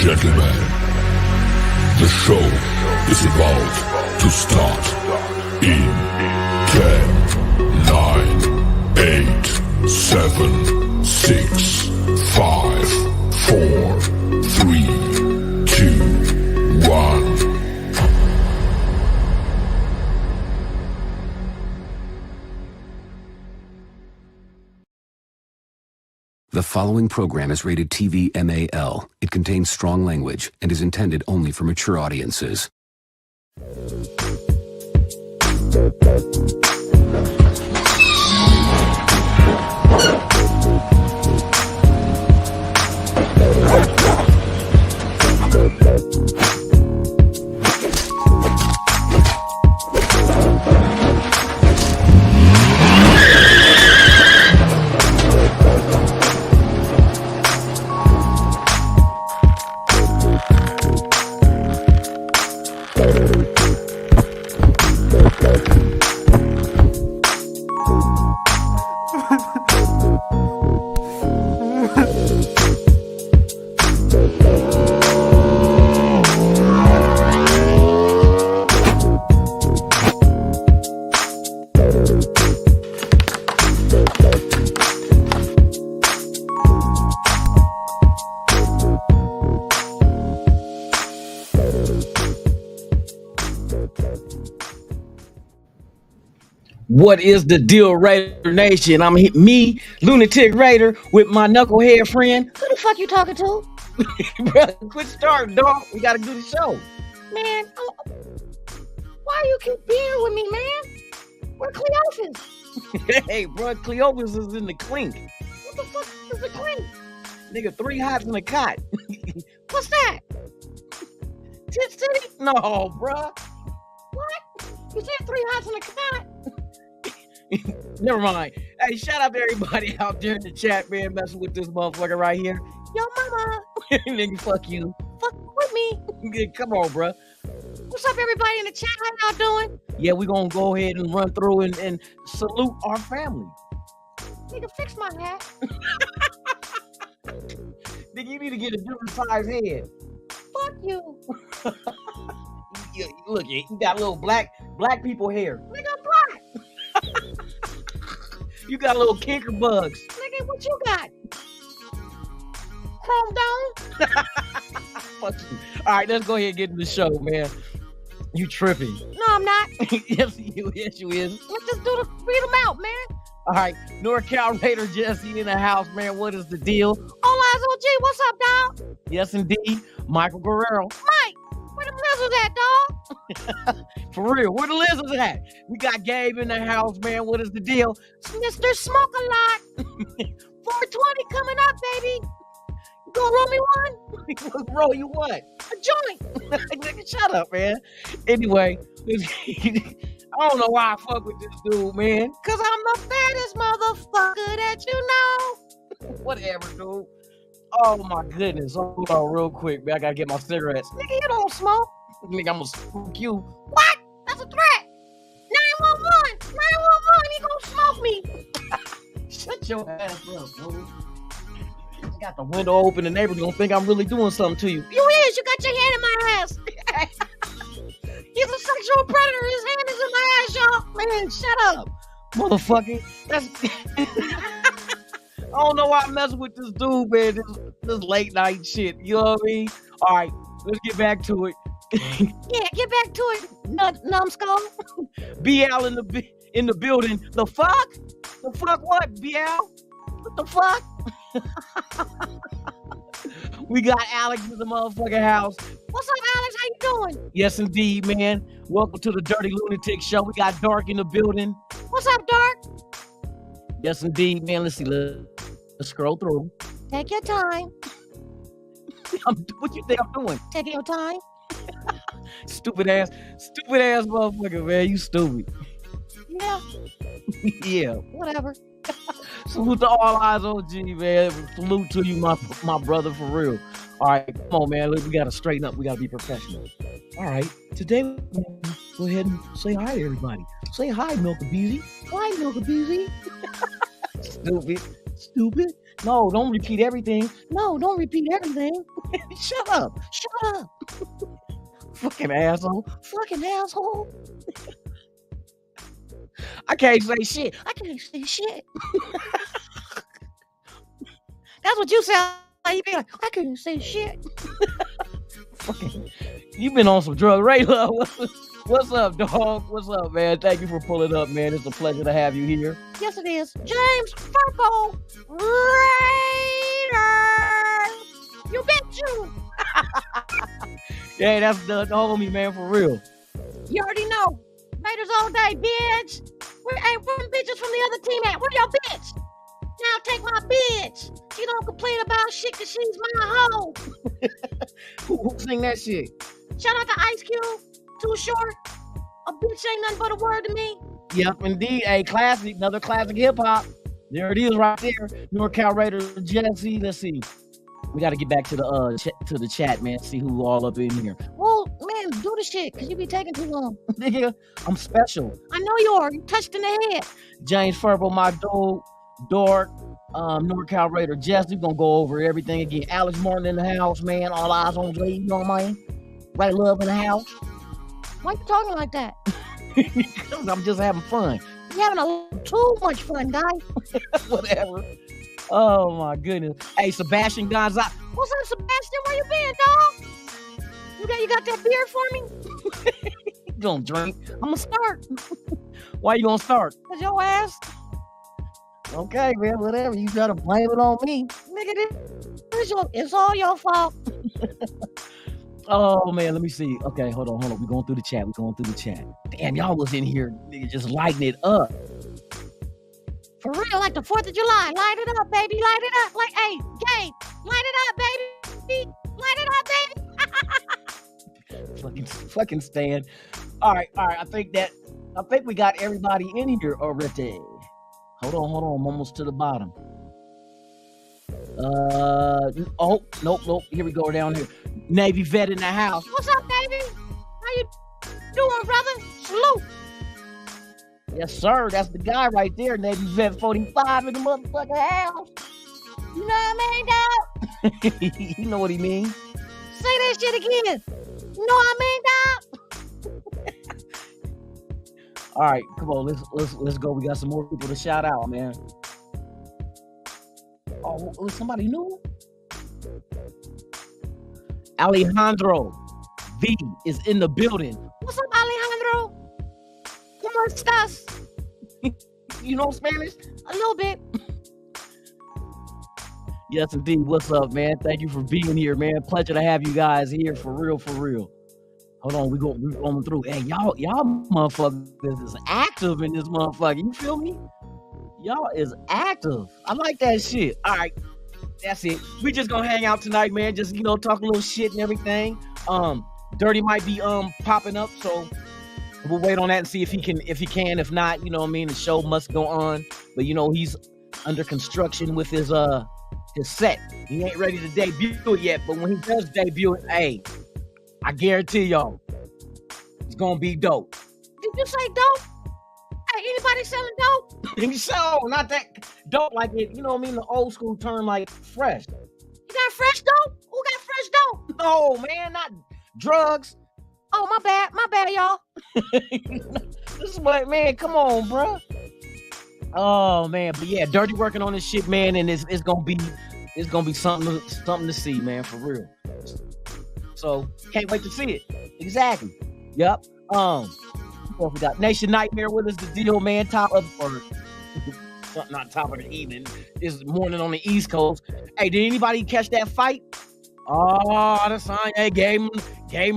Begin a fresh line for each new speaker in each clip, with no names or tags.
Gentlemen, the show is about to start in 10, 9,
The following program is rated TV MAL. It contains strong language and is intended only for mature audiences.
What is the deal, Raider Nation? I'm me, Lunatic Raider, with my knucklehead friend.
Who the fuck you talking to?
Bro, quit starting, dog. We gotta do the show.
Man, why you keep being with me, man? Where Cleophas?
Hey, bro, Cleophas is in the clink.
What the fuck is the clink?
Nigga, 3 hots in a cot.
What's that?
Tit City? No, bro.
What? You said 3 hots in a cot?
Never mind. Hey, shout out to everybody out there in the chat, man, messing with this motherfucker right here.
Yo, mama.
Nigga, fuck you.
Fuck with me.
Yeah, come on, bro.
What's up, everybody in the chat? How y'all doing?
Yeah, we gonna go ahead and run through and salute our family.
Nigga, fix my hat.
Nigga, you need to get a different size head.
Fuck you.
Look, you got a little black people hair.
Nigga, I'm black.
You got a little kinker bugs.
Nigga, what you got? Chrome dome?
Fuck you. All right, let's go ahead and get in the show, man. You tripping.
No, I'm not.
Yes, you is.
Let's just read them out, man.
All right, NorCal Raider Jesse in the house, man. What is the deal?
All eyes OG, what's up, dog?
Yes, indeed. Michael Guerrero.
Mike, where the lizards at, dog?
For real, where the lizards at? We got Gabe in the house, man. What is the deal?
Mr. Smoke a Lot. 420 coming up, baby. You gonna roll me one?
Roll you what?
A joint.
Nigga, shut up, man. Anyway, I don't know why I fuck with this dude, man.
Cause I'm the fattest motherfucker that you know.
Whatever, dude. Oh my goodness. Hold on real quick, man. I gotta get my cigarettes.
Nigga, you don't smoke.
Nigga, I'm gonna smoke you.
What? That's a threat. 911. 911. He gonna smoke me.
Shut your ass up, dude. Got the window open, the neighbor gonna think I'm really doing something to you.
You is. You got your hand in my ass. He's a sexual predator. His hand is in my ass, y'all. Man, shut up.
Motherfucker. That's I don't know why I'm messing with this dude, man. This late night shit. You know what I mean? All right, let's get back to it.
Yeah, get back to it, numbskull.
BL in the building. The fuck? The fuck what, BL? What the fuck? We got Alex in the motherfucking house.
What's up, Alex? How you doing?
Yes, indeed, man. Welcome to the Dyrti-Lunatik show. We got Dark in the building.
What's up, Dark?
Yes, indeed, man. Let's see. Let's scroll through.
Take your time.
What you think I'm doing?
Taking your time.
Stupid ass motherfucker, man. You stupid.
Yeah.
Yeah.
Whatever.
Salute to all eyes OG, man. Salute to you, my brother, for real. All right, come on, man. We gotta straighten up. We gotta be professional. All right, today go ahead and say hi to everybody. Say hi, Milka Beezy.
Hi, Milka Beezy.
Stupid. No, don't repeat everything.
No, don't repeat everything.
Shut up.
Shut up.
Fucking asshole.
Fucking asshole.
I can't say shit.
I can't say shit. That's what you sound like. You be like, I couldn't say shit.
Fucking, you been on some drugs, right? What's up, dog? What's up, man? Thank you for pulling up, man. It's a pleasure to have you here.
Yes, it is. James Purple Raider. You bet you.
Yeah, that's the homie, man, for real.
You already know. Raiders all day, bitch. Where them bitches from the other team at? Where your bitch? Now take my bitch. She don't complain about shit because she's my hoe.
Who sing that shit?
Shout out to Ice Cube. Too short. A bitch ain't nothing but a word to me.
Yep, indeed. A classic, another classic hip hop. There it is, right there. NorCal Raider Jesse. Let's see. We got to get back to the chat, man. See who all up in here.
Well, man, do the shit, because you be taking too long.
Nigga, I'm special.
I know you are. You touched in the head.
James Furbo, my dude. Dork. NorCal Raider Jesse. We're going to go over everything again. Alex Martin in the house, man. All eyes on Lee. You know what I mean? Right love in the house.
Why you talking like that?
Because I'm just having fun.
You having too much fun, guy.
Whatever. Oh my goodness. Hey, Sebastian Gonzalez.
What's up, Sebastian? Where you been, dog? You got that beer for me?
You gonna drink?
I'm gonna start.
Why you gonna start?
Cause your ass.
Okay, man, whatever. You gotta blame it on me.
Nigga, it's all your fault.
Oh man, let me see. Okay, hold on. We're going through the chat. Damn, y'all was in here, nigga, just lighting it up.
For real, like the 4th of July. Light it up, baby. Light it up. Like, hey, Gabe, light it up, baby. Light it up, baby.
fucking Stan. All right. I think we got everybody in here already. Hold on. I'm almost to the bottom. Oh, nope. Here we go down here. Navy vet in the house.
What's up, baby? How you doing, brother? Salute.
Yes, sir. That's the guy right there. Navy vet 45 in the motherfucking house.
You know what I mean, dog?
You know what he means.
Say that shit again. You know what I mean, dog?
All right, come on. Let's go. We got some more people to shout out, man. Oh, somebody new? Alejandro V is in the building.
What's up, Alejandro? ¿Cómo estás?
You know Spanish?
A little bit.
Yes, indeed. What's up, man? Thank you for being here, man. Pleasure to have you guys here, for real. Hold on, we're going through. Hey, y'all motherfuckers is active in this motherfucker. You feel me? Y'all is active. I like that shit. All right. That's it. We just gonna hang out tonight, man. Just, talk a little shit and everything. Dirty might be popping up, so we'll wait on that and see if he can. If not, you know what I mean, the show must go on. But he's under construction with his set. He ain't ready to debut it yet, but when he does debut it, hey, I guarantee y'all, it's gonna be dope.
Did you say dope? Hey, anybody selling dope?
So, not that dope like it, you know what I mean? The old school term, like fresh.
You got fresh dope? Who got fresh dope?
No, man, not drugs.
Oh, my bad, y'all.
This is like, man, come on, bro. Oh man, but yeah, Dirty working on this shit, man, and it's gonna be something to see, man, for real. So can't wait to see it. Exactly. Yep. What we got? Nation Nightmare with us. The deal, man. Not top of the evening. It's morning on the East Coast. Hey, did anybody catch that fight? Oh, the sign. Hey, gave him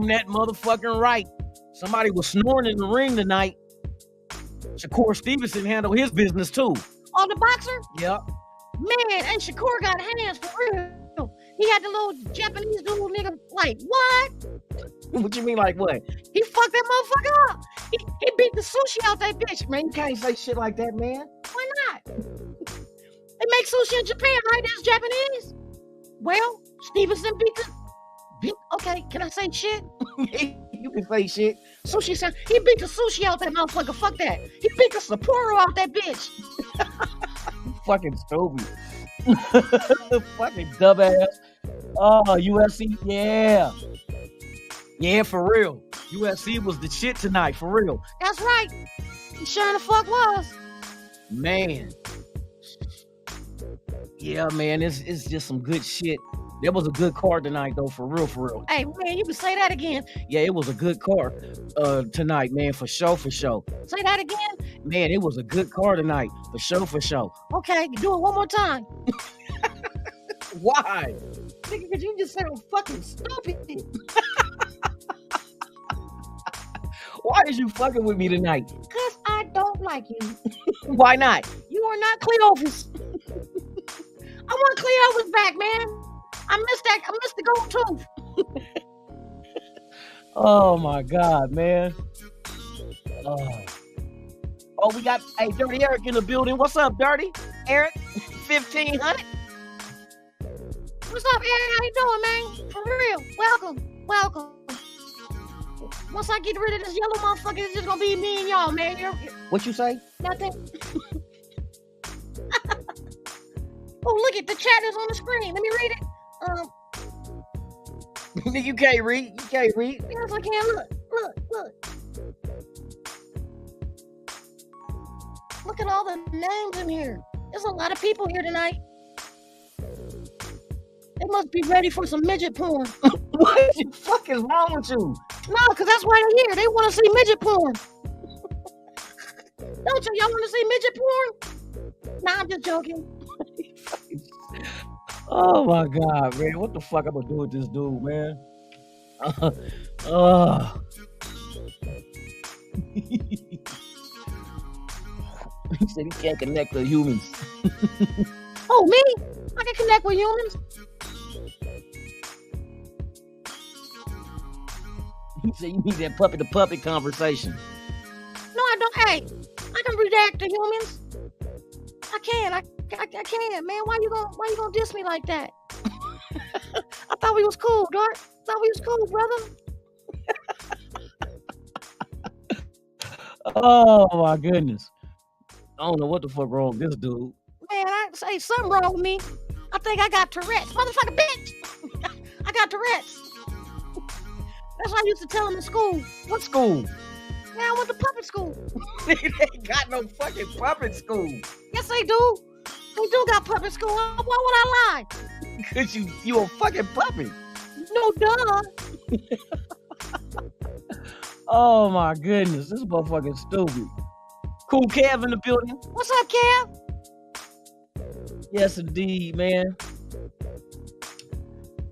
that motherfucking right. Somebody was snoring in the ring tonight. Shakur Stevenson handled his business too.
Oh, the boxer?
Yep.
Man, and Shakur got hands for real. He had the little Japanese dude nigga, like, what?
What you mean, like what?
He fucked that motherfucker up. He beat the sushi out that bitch.
Man, you can't say shit like that, man.
Why not? They make sushi in Japan, right? That's Japanese. Well, Stevenson okay, can I say shit?
You can say shit.
Sushi said he beat the sushi out that motherfucker. Fuck that. He beat the Sapporo out that bitch.
Fucking stupid. Fucking dumbass. Oh, USC, yeah. Yeah, for real. USC was the shit tonight, for real.
That's right. He sure the fuck was.
Man. Yeah, man, it's just some good shit. That was a good card tonight, though, for real, for real.
Hey, man, you can say that again.
Yeah, it was a good card tonight, man, for sure, for sure.
Say that again.
Man, it was a good card tonight, for sure, for sure.
Okay, do it one more time.
Why?
Nigga, because you just sound fucking stupid.
Why is you fucking with me tonight?
Because I don't like you.
Why not?
You are not Cleophas. I want Cleophas back, man. I missed the gold tooth.
Oh my God, man. Oh, we got Dirty Eric in the building. What's up, Dirty? Eric? 1500?
What's up, Eric? How you doing, man? For real. Welcome. Once I get rid of this yellow motherfucker, it's just gonna be me and y'all, man.
What you say?
Nothing. Oh, look at the chat is on the screen. Let me read it.
You can't read.
Yes, I can. Look. Look at all the names in here. There's a lot of people here tonight. They must be ready for some midget porn.
What the fuck is wrong with you?
No, because that's why they're here. They want to see midget porn. Don't you? Y'all want to see midget porn? Nah, I'm just joking.
Oh my God, man. What the fuck I'm gonna do with this dude, man? He said he can't connect with humans.
Oh, me? I can connect with humans.
He said you need that puppy to puppy conversation.
No, I don't. Hey, I can react to humans. I can, man. Why you gonna diss me like that? I thought we was cool, Dart. Thought we was cool, brother.
Oh my goodness. I don't know what the fuck wrong with this dude.
Man, I say something wrong with me. I think I got Tourette's. Motherfucker, bitch. I got Tourette's. That's what I used to tell him in school.
What school?
Man, I went to puppet school.
They ain't got no fucking puppet school.
Yes, they do. They do got puppet school. Why would I lie?
Cause you a fucking puppet.
No, duh.
Oh my goodness, this motherfucking stupid. Cool Kev in the building.
What's up, Kev?
Yes, indeed, man.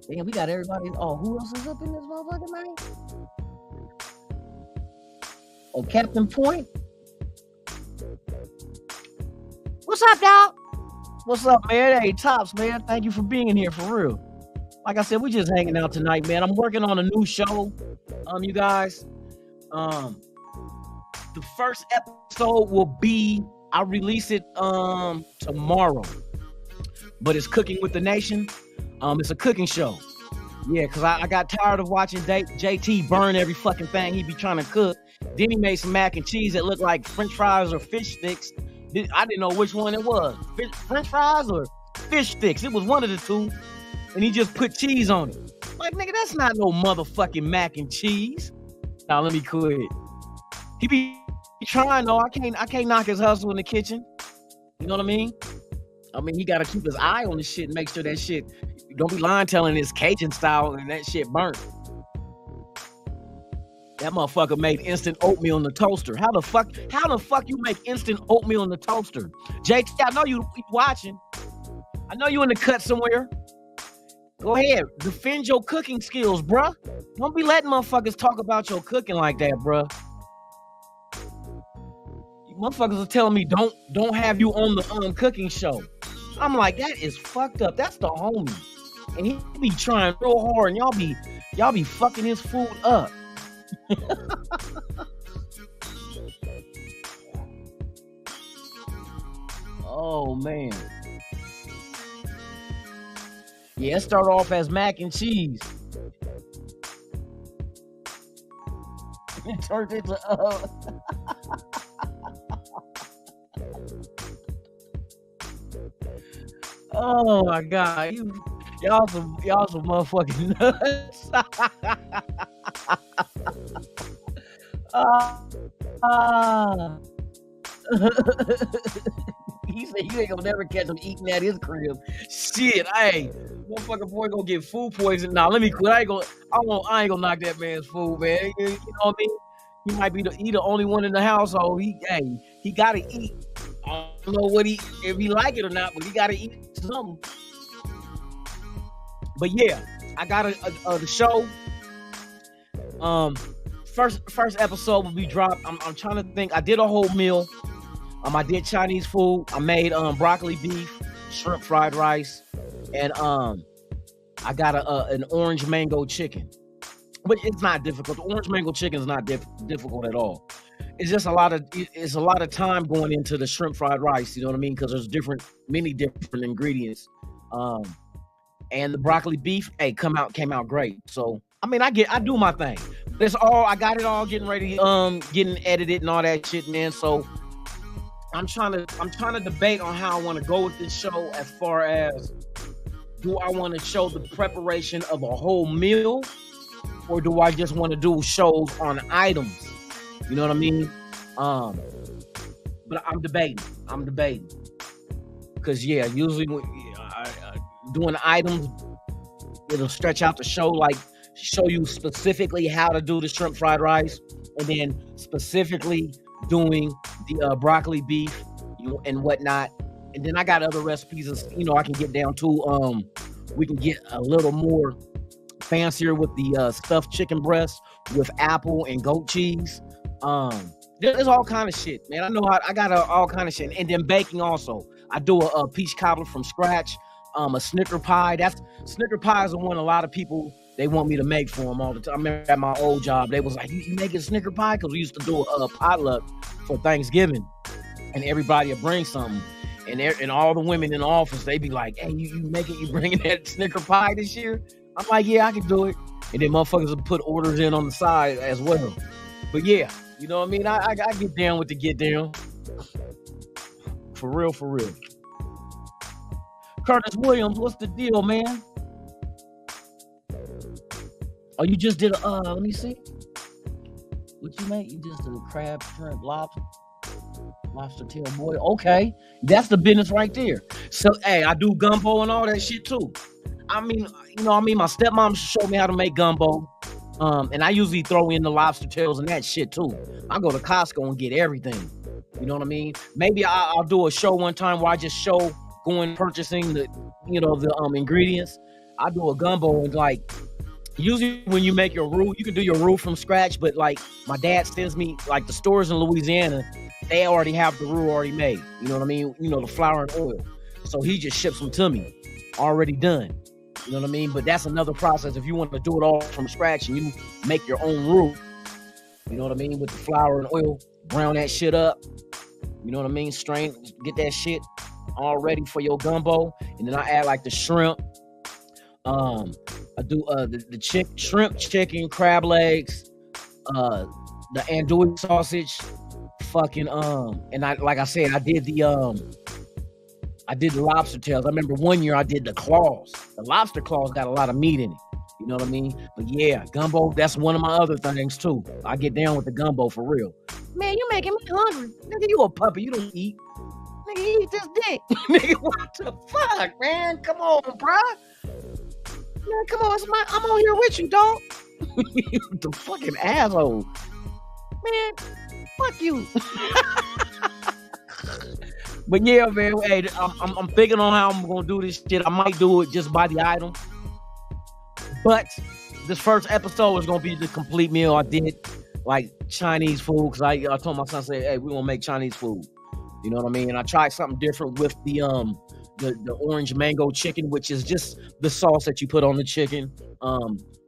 Damn, we got everybody. Oh, who else is up in this motherfucking man? Oh, Captain Point.
What's up, dog?
What's up, man? Hey, Tops, man. Thank you for being here, for real. Like I said, we just hanging out tonight, man. I'm working on a new show, you guys. The first episode will be, I'll release it tomorrow. But it's Cooking with the Nation. It's a cooking show. Yeah, because I got tired of watching JT burn every fucking thing he be trying to cook. Then he made some mac and cheese that looked like French fries or fish sticks. I didn't know which one it was. French fries or fish sticks. It was one of the two. And he just put cheese on it. Like, nigga, that's not no motherfucking mac and cheese. Now, let me quit. He be trying, though. I can't knock his hustle in the kitchen. You know what I mean? I mean, he got to keep his eye on the shit and make sure that shit, don't be lying telling it's Cajun style and that shit burnt. That motherfucker made instant oatmeal in the toaster. How the fuck you make instant oatmeal in the toaster? JT, I know you watching. I know you in the cut somewhere. Go ahead, defend your cooking skills, bruh. Don't be letting motherfuckers talk about your cooking like that, bruh. You motherfuckers are telling me don't have you on the cooking show. I'm like, that is fucked up. That's the homie, and he be trying real hard, and y'all be fucking his food up. Oh man. Yeah, it started off as mac and cheese. It turned into oh my God, y'all some motherfucking nuts. He said you ain't gonna never catch him eating at his crib. Shit, hey, motherfucking boy gonna get food poisoning. Nah, let me quit. I ain't gonna knock that man's food, man. You know what I mean? He might be the only one in the household. He gotta eat. I don't know if he like it or not, but he gotta eat something. But yeah, I got the show. First episode will be dropped. I'm trying to think. I did a whole meal. I did Chinese food. I made broccoli beef, shrimp fried rice, and I got an orange mango chicken. But it's not difficult. The orange mango chicken is not difficult at all. It's just a lot of time going into the shrimp fried rice. You know what I mean? Because there's many different ingredients. And the broccoli beef, came out great. So I mean, I do my thing. I got it all getting ready, getting edited and all that shit, man. So I'm trying to debate on how I want to go with this show as far as, do I want to show the preparation of a whole meal, or do I just want to do shows on items? You know what I mean? But I'm debating. Because yeah, usually when doing items, it'll stretch out the show, like show you specifically how to do the shrimp fried rice, and then specifically doing the broccoli beef, and whatnot. And then I got other recipes, I can get down to. We can get a little more fancier with the stuffed chicken breast with apple and goat cheese. There's all kind of shit, man. I got all kind of shit. And then baking also. I do a peach cobbler from scratch. A Snicker pie. Snicker pie is the one a lot of people, they want me to make for them all the time. I remember at my old job, they was like, you making Snicker pie? Because we used to do a potluck for Thanksgiving, and everybody would bring something. And all the women in the office, they be like, hey, you bringing that Snicker pie this year? I'm like, yeah, I can do it. And then motherfuckers would put orders in on the side as well. But yeah, you know what I mean? I get down with the get down. For real. Curtis Williams, what's the deal, man? Oh, you just did let me see. What you make? You just did a crab, shrimp, lobster tail boy. Okay, that's the business right there. So, I do gumbo and all that shit too. I mean, my stepmom showed me how to make gumbo. And I usually throw in the lobster tails and that shit too. I go to Costco and get everything. You know what I mean? Maybe I'll do a show one time where I just show going purchasing the ingredients. I do a gumbo, and like usually when you make your roux, you can do your roux from scratch, but like my dad sends me, like the stores in Louisiana, they already have the roux already made. You know what I mean? The flour and oil. So he just ships them to me already done. You know what I mean? But that's another process. If you want to do it all from scratch and you make your own roux, you know what I mean? With the flour and oil, brown that shit up. You know what I mean? Strain, get that shit all ready for your gumbo. And then I add like the shrimp. I do the shrimp, chicken, crab legs, the andouille sausage, and I did the lobster tails. I remember one year I did the claws. The lobster claws got a lot of meat in it. You know what I mean? But yeah, gumbo, that's one of my other things too. I get down with the gumbo for real.
Man, you making me hungry.
Nigga, you a puppy. You don't eat.
Nigga, you eat this dick.
Nigga, what the fuck, man? Come on, bruh.
Man, come on. I'm on here with you, dog.
The fucking asshole.
Man, fuck you.
But yeah, man, hey, I'm thinking on how I'm gonna do this shit. I might do it just by the item. But this first episode is gonna be the complete meal. I did like Chinese food because I told my son, say, hey, we're gonna make Chinese food. You know what I mean? And I tried something different with the orange mango chicken, which is just the sauce that you put on the chicken,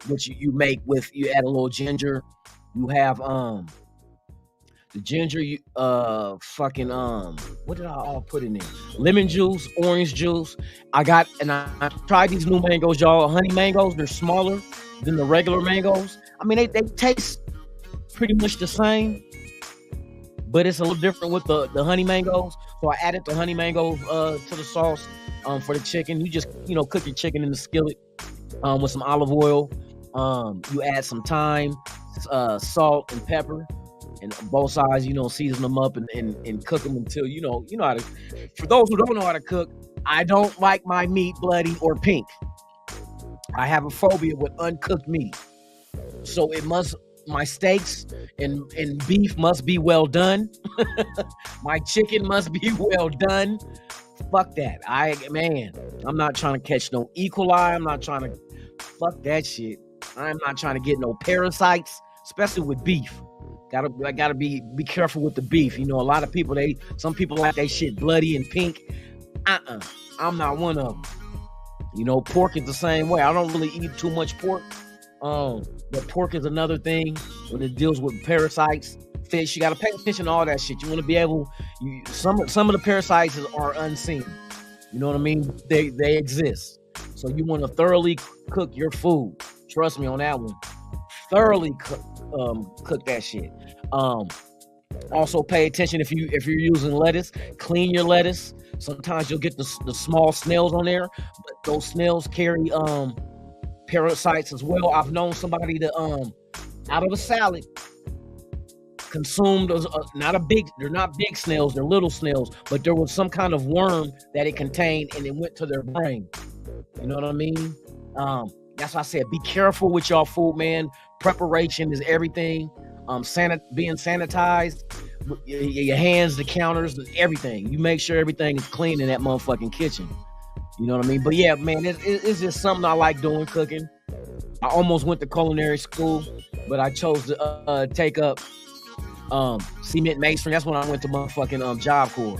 which you make with, you add a little ginger. You have the ginger, what did I all put in there? Lemon juice, orange juice. I tried these new mangoes, y'all. Honey mangoes. They're smaller than the regular mangoes. I mean, they taste pretty much the same, but it's a little different with the honey mangoes. So I added the honey mangoes to the sauce for the chicken. You just cook your chicken in the skillet with some olive oil. You add some thyme, salt, and pepper. and both sides, season them up and cook them until you know how to. For those who don't know how to cook, I don't like my meat bloody or pink. I have a phobia with uncooked meat, so my steaks and beef must be well done. My chicken must be well done. Fuck that. I'm not trying to catch no E. coli. I'm not trying to fuck that shit. I'm not trying to get no parasites, especially with beef. I gotta be careful with the beef. A lot of people some people like they shit bloody and pink. I'm not one of them. Pork is the same way. I don't really eat too much pork. But pork is another thing when it deals with parasites. Fish, you gotta pay attention to all that shit. You want to be able. Some of the parasites are unseen. You know what I mean? They exist. So you want to thoroughly cook your food. Trust me on that one. Thoroughly cook that shit. Also pay attention if you're using lettuce. Clean your lettuce. Sometimes you'll get the small snails on there, but those snails carry parasites as well. I've known somebody to out of a salad consumed they're not big snails, they're little snails, but there was some kind of worm that it contained and it went to their brain. You know what I mean? That's why I said be careful with y'all food, man. Preparation is everything. Being sanitized, your hands, the counters, everything. You make sure everything is clean in that motherfucking kitchen. You know what I mean? But yeah, man, it's just something I like doing, cooking. I almost went to culinary school, but I chose to take up cement masonry. That's when I went to motherfucking Job Corps.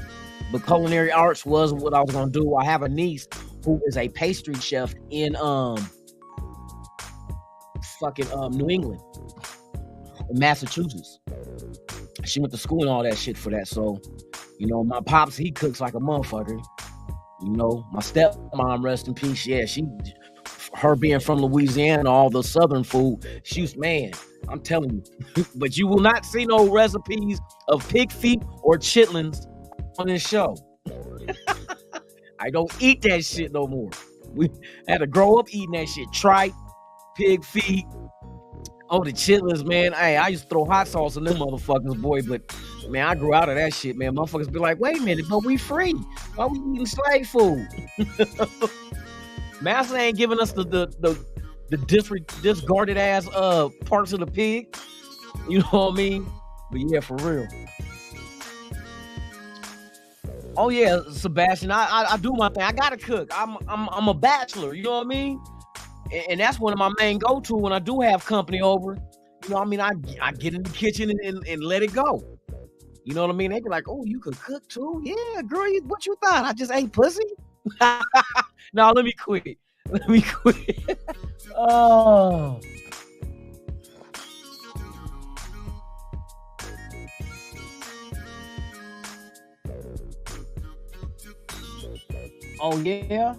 But culinary arts was what I was gonna do. I have a niece who is a pastry chef in New England, in Massachusetts. She went to school and all that shit for that. So, my pops, he cooks like a motherfucker. My stepmom, rest in peace. Yeah, her being from Louisiana, all the southern food, man, I'm telling you. But you will not see no recipes of pig feet or chitlins on this show. I don't eat that shit no more. We had to grow up eating that shit. Tripe, pig feet, the chitlins, man. Hey, I used to throw hot sauce on them motherfuckers, boy, but man, I grew out of that shit, man. Motherfuckers be like, wait a minute, but we free. Why we eating slave food? Master ain't giving us the discarded ass parts of the pig. You know what I mean? But yeah, for real. Oh yeah, Sebastian, I do my thing. I gotta cook. I'm a bachelor. You know what I mean? And that's one of my main go-to when I do have company over. You know what I mean? I get in the kitchen and let it go. You know what I mean? They be like, oh, you can cook too? Yeah, girl, what you thought? I just ate pussy? No, let me quit. Oh. Oh, yeah?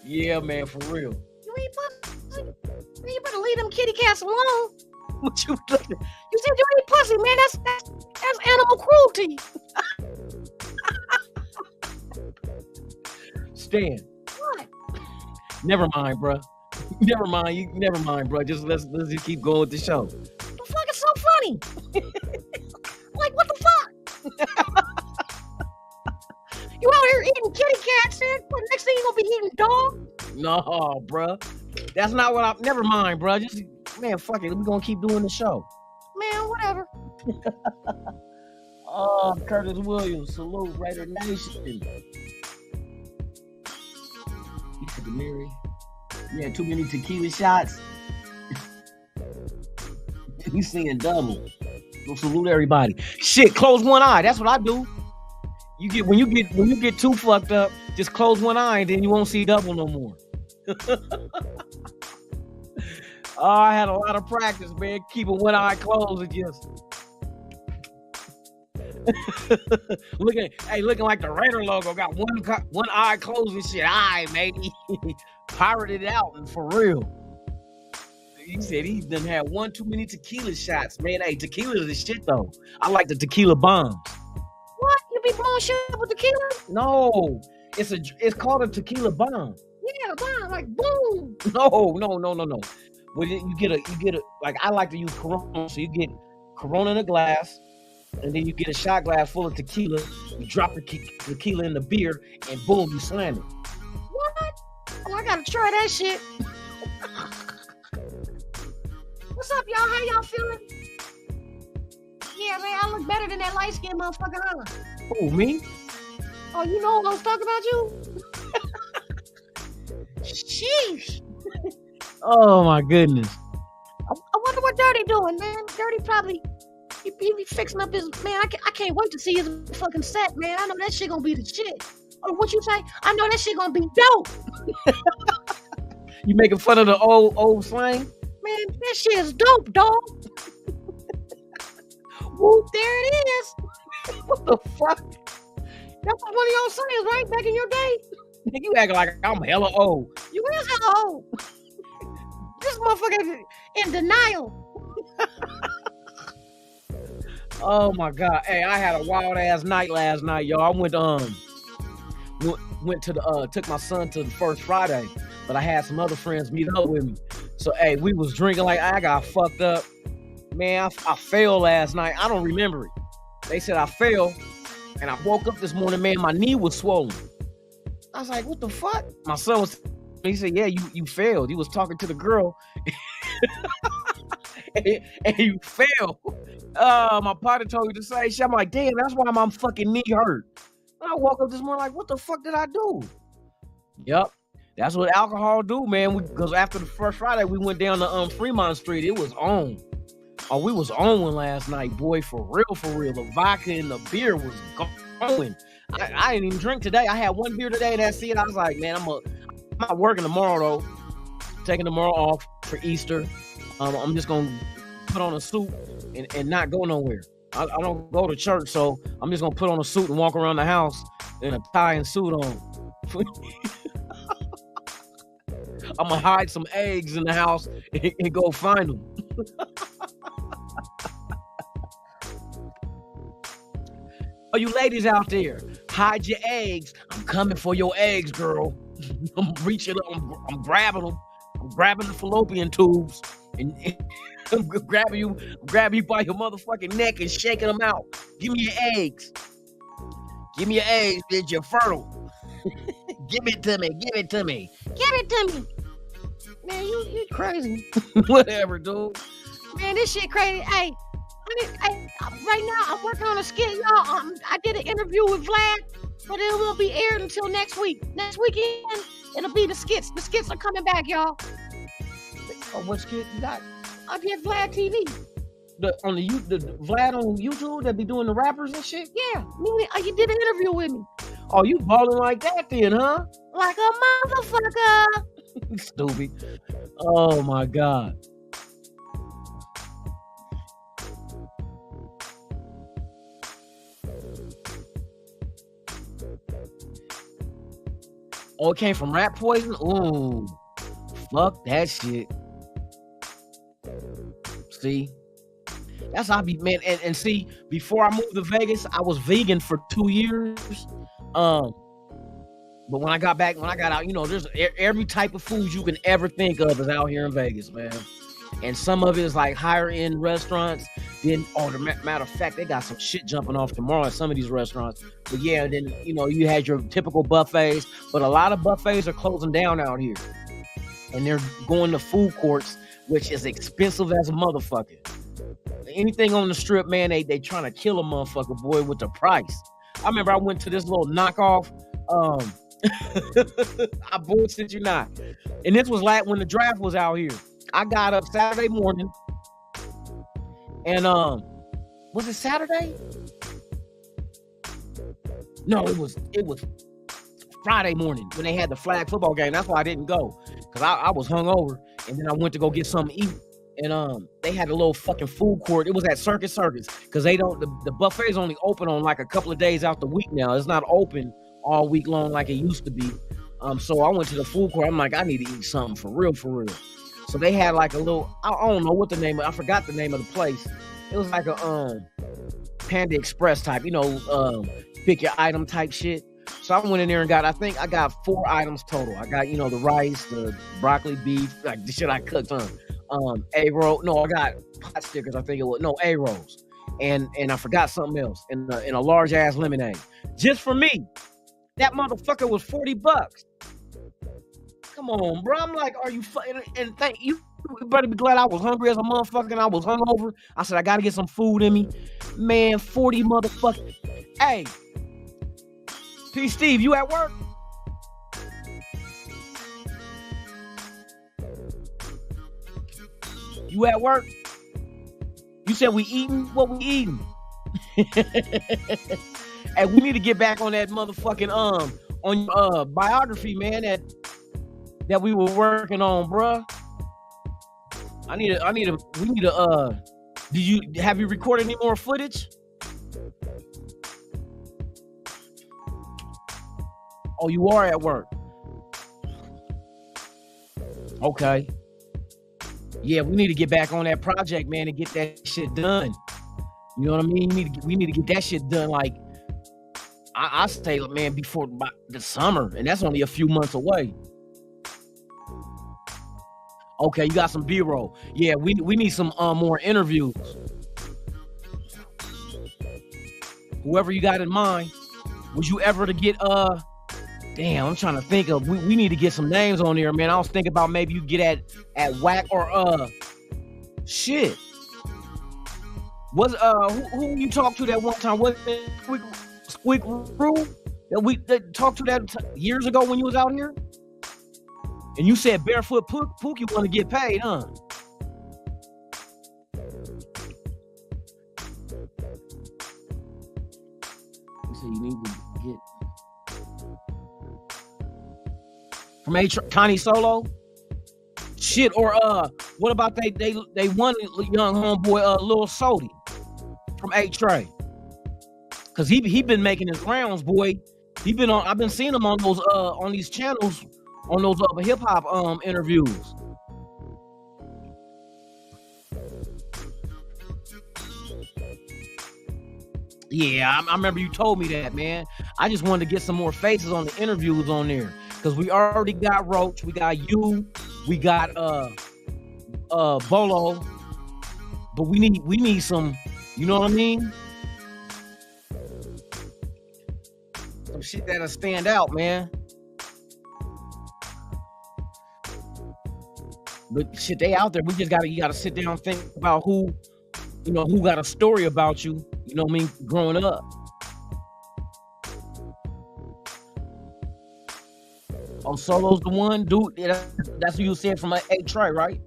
Yeah, man, for real.
You ain't pussy. Man, you better leave them kitty cats alone.
What you looking?
You said you ain't pussy, man. That's animal cruelty.
Stan.
What?
Never mind, bro. Never mind, bro. Let's just keep going with the show.
The fuck is so funny? Like, what the fuck? You out here eating kitty cats, and next thing you gonna be eating dog?
No, bro. That's not what never mind, bro. Just, man, fuck it. We're gonna keep doing the show.
Man, whatever.
Oh, Curtis Williams. Salute, Raider Nation. Mary. You had too many tequila shots. You seeing double. Go salute everybody. Shit, close one eye. That's what I do. When you get too fucked up, just close one eye and then you won't see double no more. Oh, I had a lot of practice, man. Keeping one eye closed and just looking like the Raider logo. Got one eye closed and shit. Aye, matey. Pirated out and for real. He said he done had one too many tequila shots, man. Hey, tequila is the shit though. I like the tequila bombs.
What? You be blowing shit up with tequila?
No, it's called a tequila bomb.
Yeah, a bomb, like boom.
No. Well, you get a like I like to use Corona, so you get Corona in a glass, and then you get a shot glass full of tequila. You drop the tequila in the beer, and boom, you slam it.
What? Oh, I gotta try that shit. What's up, y'all? How y'all feeling? Yeah, man, I look better than that light-skinned motherfucker, huh?
Oh, me?
Oh, you know what I was talking about, you? Sheesh.
Oh my goodness.
I wonder what Dirty doing, man. Dirty probably he be fixing up his man. I can't wait to see his fucking set, man. I know that shit gonna be the shit. Or what you say? I know that shit gonna be dope.
You making fun of the old slang?
Man, that shit is dope, dog. Whoop, there it is.
What the fuck?
That's one of your sayings, right? Back in your day.
You acting like I'm hella old.
You is hella old. This motherfucker in denial.
Oh my god. Hey, I had a wild ass night last night, y'all. I went to the took my son to the First Friday, but I had some other friends meet up with me. So hey, we was drinking like I got fucked up. Man, I fell last night. I don't remember it. They said I fell, and I woke up this morning, man, my knee was swollen. I was like, what the fuck? My son was, he said, yeah, you failed. He was talking to the girl, and you failed. My partner told me to say shit. I'm like, damn, that's why my fucking knee hurt. And I woke up this morning like, what the fuck did I do? Yep. That's what alcohol do, man. Because after the First Friday, we went down to Fremont Street. It was on. Oh, we was on one last night, boy, for real. The vodka and the beer was going. I didn't even drink today. I had one beer today, that's it. I was like, man, I'm not working tomorrow, though. Taking tomorrow off for Easter. I'm just going to put on a suit and not go nowhere. I don't go to church, so I'm just going to put on a suit and walk around the house in a tie and suit on. I'm going to hide some eggs in the house and go find them. Oh, you ladies out there, hide your eggs. I'm coming for your eggs, girl. I'm reaching up. I'm grabbing them. I'm grabbing the fallopian tubes and I'm grabbing you by your motherfucking neck and shaking them out. Give me your eggs. Give me your eggs, bitch. You're fertile. Give it to me. Give it to me.
Give it to me. Man, you crazy.
Whatever, dude.
Man, this shit crazy. Hey, right now I'm working on a skit, y'all. I did an interview with Vlad, but it won't be aired until next week. Next weekend, it'll be the skits. The skits are coming back, y'all.
Oh, what skit you got?
I did Vlad TV.
The Vlad on YouTube that be doing the rappers and shit?
Yeah, you did an interview with me.
Oh, you balling like that then, huh?
Like a motherfucker.
Stupid. Oh my god. Oh, it came from rat poison? Ooh. Fuck that shit. See? That's how I be, man. And see, before I moved to Vegas, I was vegan for 2 years. But when I got out, you know, there's every type of food you can ever think of is out here in Vegas, man. And some of it is like higher end restaurants. Then, the matter of fact, they got some shit jumping off tomorrow at some of these restaurants. But yeah, then, you know, you had your typical buffets, but a lot of buffets are closing down out here. And they're going to food courts, which is expensive as a motherfucker. Anything on the strip, man, they trying to kill a motherfucker, boy, with the price. I remember I went to this little knockoff, I bullshit you not. And this was like when the draft was out here. I got up Saturday morning, and was it Saturday? No, it was Friday morning when they had the flag football game. That's why I didn't go, because I was hungover, and then I went to go get something to eat. And they had a little fucking food court. It was at Circus, because they don't the buffet is only open on like a couple of days out the week now. It's not open all week long like it used to be. So I went to the food court. I'm like, I need to eat something for real. So they had like a little, I don't know what the name of, I forgot the name of the place. It was like a Panda Express type, you know, pick your item type shit. So I went in there and I think I got 4 items total. I got, the rice, the broccoli, beef, like the shit I cooked on. A-roll. No, I got pot stickers, I think it was. No, A-rolls. And I forgot something else. And a large ass lemonade. Just for me. That motherfucker was $40. Come on, bro. I'm like, are you fucking? And thank you. You better be glad I was hungry as a motherfucker and I was hungover. I said, I gotta get some food in me. Man, 40 motherfuckers. Hey, P. Steve, you at work? You at work? You said we eating? What we eating? Hey, we need to get back on that motherfucking on your biography, man, that we were working on, bruh. Have you recorded any more footage? Oh, you are at work. Okay. Yeah, we need to get back on that project, man, and get that shit done. You know what I mean? We need to get that shit done. Like, I say, man, before the summer, and that's only a few months away. Okay, you got some B-roll. Yeah, we need some more interviews. Whoever you got in mind, would you ever to get damn, I'm trying to think of. We need to get some names on there, man. I was thinking about maybe you get at Whack or shit. Was who you talked to that one time? Was it Squeak Rule that talked to that years ago when you was out here? And you said Barefoot Pookie want to get paid, huh? You said you need to get from Tiny Solo? Shit, or what about they won young homeboy Lil Sody from A-Tray? Cause he been making his rounds, boy. I've been seeing him on those on these channels, on those hip hop interviews. Yeah, I remember you told me that, man. I just wanted to get some more faces on the interviews on there. Cause we already got Roach, we got you, we got Bolo, but we need some, you know what I mean? Some shit that'll stand out, man. But shit, they out there. You gotta sit down and think about who got a story about you, you know what I mean, growing up. Oh, Solo's the one, dude. That's what you said from A-Tray, right?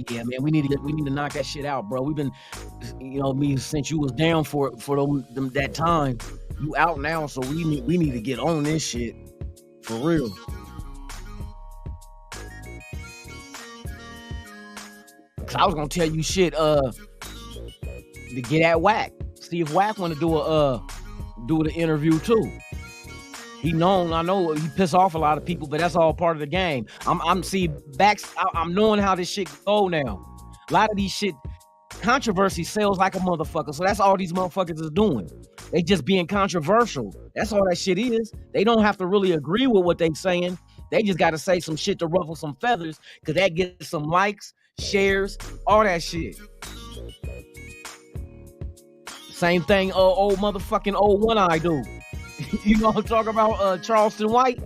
Yeah, man, we need to knock that shit out, bro. We've been, since you was down for that time, you out now, so we need to get on this shit for real. Cause I was gonna tell you shit to get at Whack. See if Whack want to do the interview too. I know he piss off a lot of people, but that's all part of the game. I'm knowing how this shit go now. A lot of these shit controversy sells like a motherfucker. So that's all these motherfuckers is doing. They just being controversial. That's all that shit is. They don't have to really agree with what they saying. They just got to say some shit to ruffle some feathers, because that gets some likes, shares, all that shit. Same thing old One Eye dude. You know what I'm talking about? Charleston White?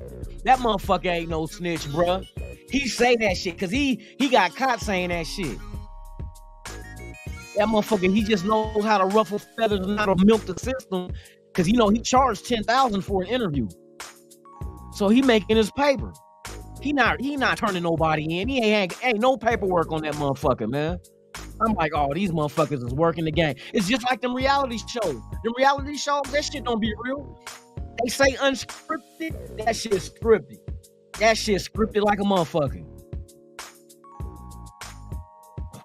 That motherfucker ain't no snitch, bruh. He say that shit because he got caught saying that shit. That motherfucker, he just knows how to ruffle feathers and how to milk the system, because he charged $10,000 for an interview. So he making his paper. He not turning nobody in. He ain't no paperwork on that motherfucker, man. I'm like, oh, these motherfuckers is working the game. It's just like them reality shows. Them reality shows, that shit don't be real. They say unscripted, that shit is scripted. That shit scripted like a motherfucker.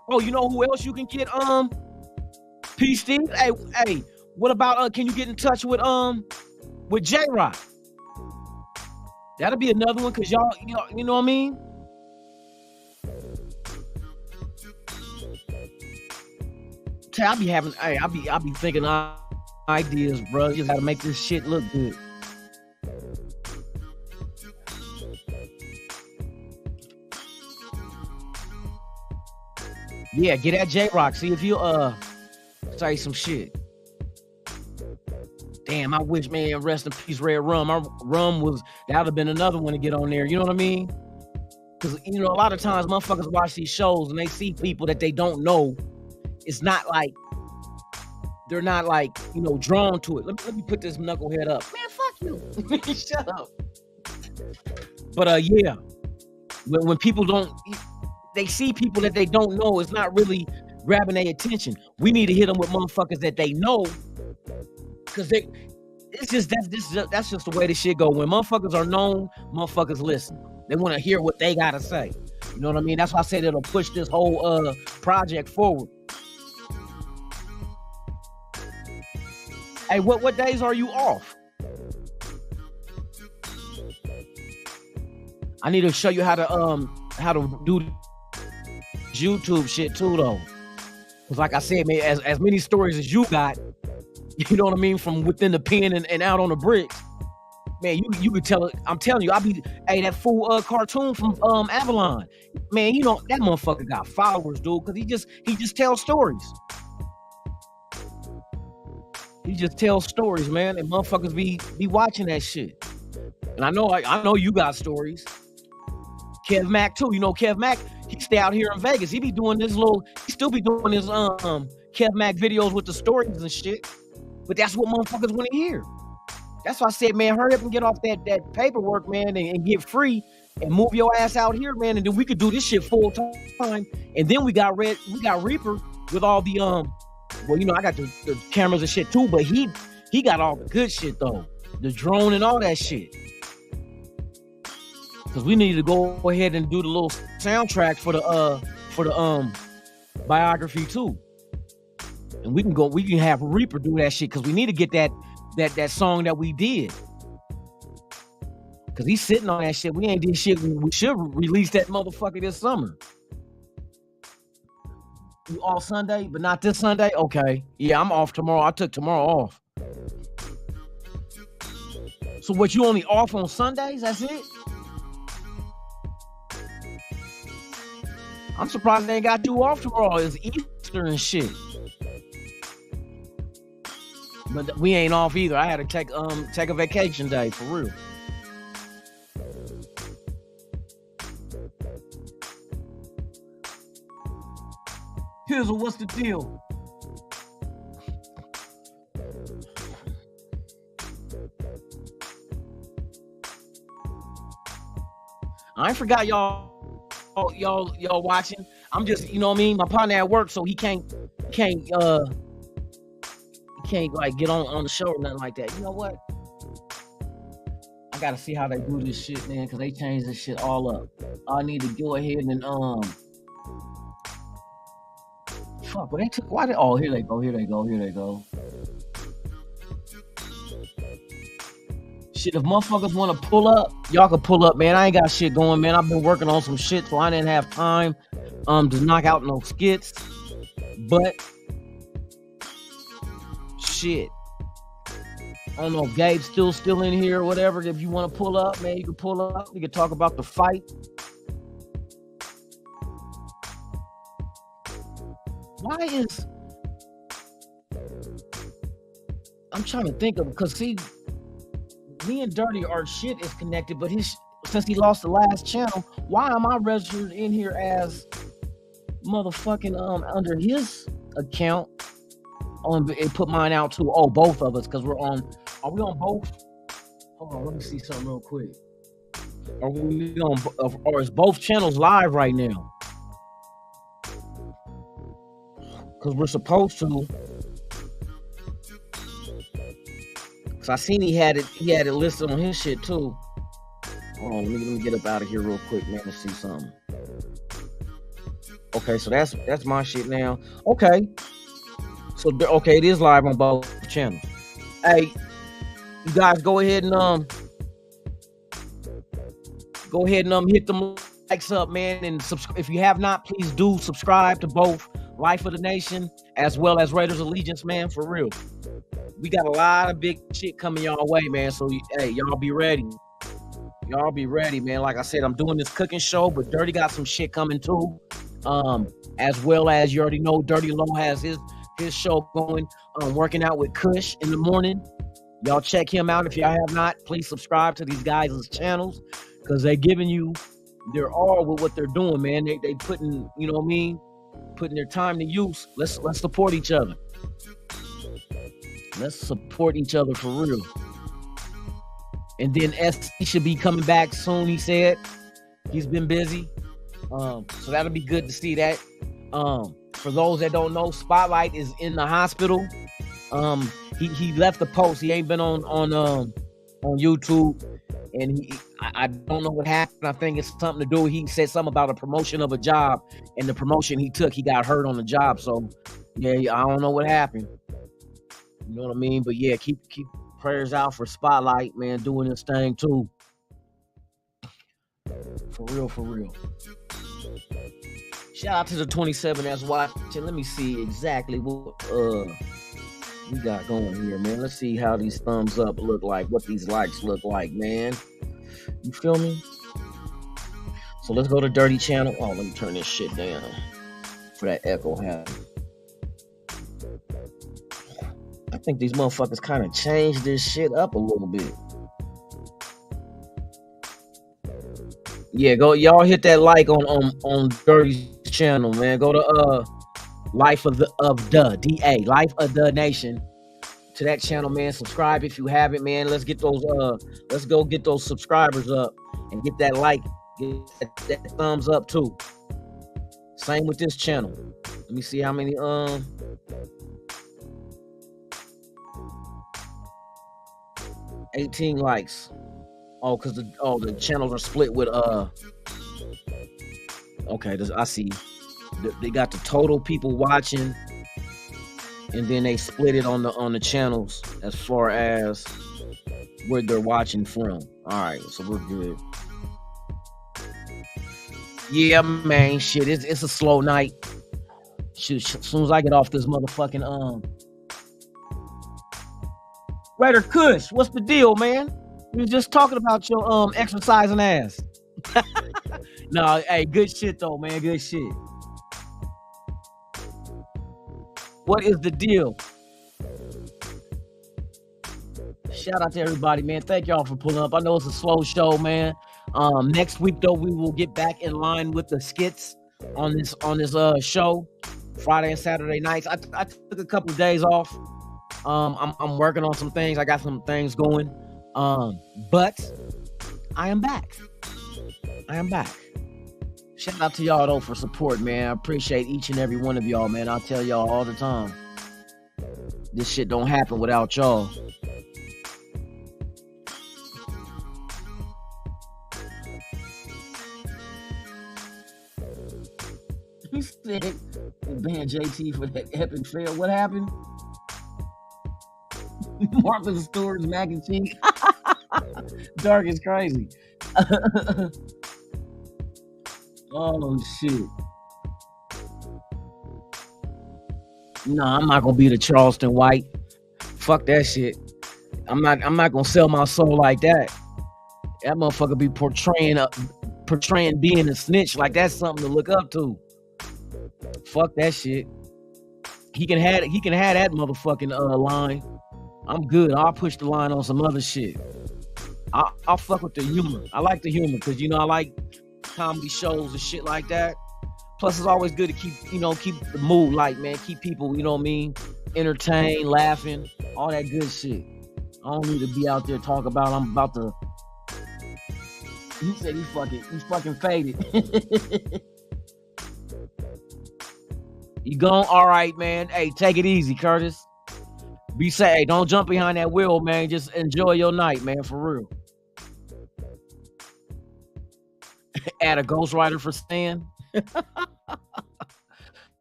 Oh, you know who else you can get? P. Steve. Hey, what about can you get in touch with J-Rock? That'll be another one, cause y'all, you know what I mean? I be having, hey, I be thinking ideas, bro. You just gotta make this shit look good. Yeah, get at J-Rock. See if you say some shit. Damn, I wish, man, rest in peace, Red Rum. Our Rum was, that would have been another one to get on there. You know what I mean? Because, you know, a lot of times motherfuckers watch these shows and they see people that they don't know. It's not like, they're not like, you know, drawn to it. Let me put this knucklehead up.
Man, fuck you.
Shut up. But yeah, when people don't, they see people that they don't know, it's not really grabbing their attention. We need to hit them with motherfuckers that they know, because that's just the way the shit go. When motherfuckers are known, motherfuckers listen. They want to hear what they gotta say. You know what I mean? That's why I said it'll push this whole project forward. Hey, what days are you off? I need to show you how to do YouTube shit too, though. Because like I said, man, as many stories as you got, you know what I mean, from within the pen and out on the bricks, man, you could tell it. I'm telling you, hey, that fool cartoon from Avalon, man, you know, that motherfucker got followers, dude, because he just tells stories. He just tells stories, man, and motherfuckers be watching that shit. And I know you got stories. Kev Mack too. You know Kev Mack, he stay out here in Vegas. He still be doing his Kev Mack videos with the stories and shit. But that's what motherfuckers want to hear. That's why I said, man, hurry up and get off that paperwork, man, and get free and move your ass out here, man, and then we could do this shit full time. And then we got Reaper with all the well, you know, I got the cameras and shit too, but he got all the good shit though. The drone and all that shit. Cause we need to go ahead and do the little soundtrack for the biography too. And we can have Reaper do that shit, cause we need to get that song that we did. Cause he's sitting on that shit. We ain't did shit. We should release that motherfucker this summer. You off Sunday, but not this Sunday? Okay. Yeah, I'm off tomorrow. I took tomorrow off. So what, you only off on Sundays? That's it? I'm surprised they ain't got you off tomorrow. It's Easter and shit. But we ain't off either. I had to take a vacation day for real. Pizzle, what's the deal? I ain't forgot y'all watching. I'm just, you know what I mean? My partner at work, so he can't like get on the show or nothing like that. You know what? I gotta see how they do this shit, man, because they changed this shit all up. I need to go ahead and fuck, but they took, why did, oh, here they go. Shit, if motherfuckers want to pull up, y'all can pull up, man. I ain't got shit going, man. I've been working on some shit, so I didn't have time to knock out no skits. But shit, I don't know if Gabe's still in here or whatever. If you want to pull up, man, you can pull up. We can talk about the fight. Why is, I'm trying to think of, because see, me and Dirty, our shit is connected, but since he lost the last channel, why am I registered in here as motherfucking under his account? And put mine out too. Oh, both of us, because are we on both? Hold on, let me see something real quick. Are we on, or is both channels live right now? Because we're supposed to. Cause I seen he had it listed on his shit too. Hold on, let me get up out of here real quick, man, to see something. Okay, so that's my shit now. Okay. So okay, it is live on both channels. Hey, you guys go ahead and hit them likes up, man, and if you have not, please do subscribe to both Life of the Nation, as well as Raiders Allegiance, man, for real. We got a lot of big shit coming y'all way, man. So, hey, y'all be ready. Y'all be ready, man. Like I said, I'm doing this cooking show, but Dirty got some shit coming too. As well as you already know, Dirty Low has his show going, working out with Kush in the morning. Y'all check him out if y'all have not. Please subscribe to these guys' channels because they're giving you their all with what they're doing, man. They putting, you know what I mean, putting their time to use. Let's support each other. Let's support each other for real. And then SC should be coming back soon, he said. He's been busy. So that'll be good to see that. For those that don't know, Spotlight is in the hospital. He left the post. He ain't been on YouTube, and I don't know what happened. I think it's something to do. He said something about a promotion of a job, and the promotion he took, he got hurt on the job. So yeah, I don't know what happened. You know what I mean? But yeah, keep prayers out for Spotlight, man, doing this thing too. For real. Shout out to the 27 that's watching. Let me see exactly what we got going here, man. Let's see how these thumbs up look like, what these likes look like, man. You feel me? So let's go to Dirty Channel. Oh, let me turn this shit down for that echo happen. I think these motherfuckers kind of changed this shit up a little bit. Yeah, go y'all hit that like on Dirty's channel, man. Go to Life of the DA, Life of the Nation, to that channel, man. Subscribe if you haven't, man. Let's get those let's go get those subscribers up and get that like, get that thumbs up too. Same with this channel. Let me see how many 18 likes. Oh, because the channels are split with okay, I see. They got the total people watching, and then they split it on the channels as far as where they're watching from. All right, so we're good. Yeah, man, shit, it's a slow night. Shoot, as soon as I get off this motherfucking Raider Kush, what's the deal, man? We was just talking about your exercising ass. No, hey, good shit though, man. Good shit. What is the deal? Shout out to everybody, man. Thank y'all for pulling up. I know it's a slow show, man. Next week though, we will get back in line with the skits on this show, Friday and Saturday nights. I took a couple of days off. I'm working on some things. I got some things going. But I am back. Shout out to y'all though for support, man. I appreciate each and every one of y'all, man. I'll tell y'all all the time. This shit don't happen without y'all. He said, ban JT for that epic fail. What happened? Martha Stewart's mac and cheese. Dark is crazy. Oh shit. No, I'm not gonna be the Charleston White. Fuck that shit. I'm not gonna sell my soul like that. That motherfucker be portraying being a snitch like that's something to look up to. Fuck that shit. He can have that motherfucking line. I'm good. I'll push the line on some other shit. I'll fuck with the humor. I like the humor because, you know, I like comedy shows and shit like that. Plus, it's always good to keep the mood light, man. Keep people, you know what I mean, entertained, laughing, all that good shit. I don't need to be out there talking about I'm about to. He said he's fucking faded. You gone? All right, man. Hey, take it easy, Curtis. Be safe. Hey, don't jump behind that wheel, man. Just enjoy your night, man, for real. Add a ghostwriter for Stan.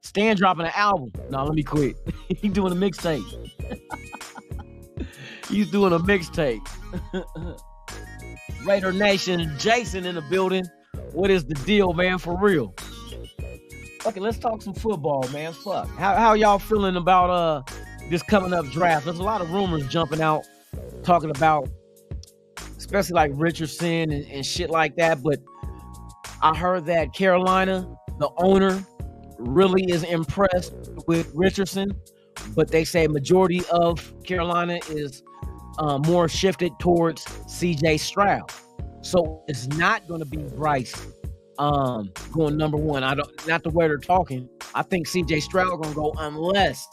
Stan dropping an album. No, let me quit. He's doing a mixtape. He's doing a mixtape. Raider Nation, Jason in the building. What is the deal, man? For real. Okay, let's talk some football, man. Fuck. How y'all feeling about this coming up draft? There's a lot of rumors jumping out talking about, especially like Richardson and shit like that. But I heard that Carolina, the owner, really is impressed with Richardson, but they say majority of Carolina is more shifted towards CJ Stroud. So it's not going to be Bryce going number one. I don't, not the way they're talking. I think CJ Stroud going to go unless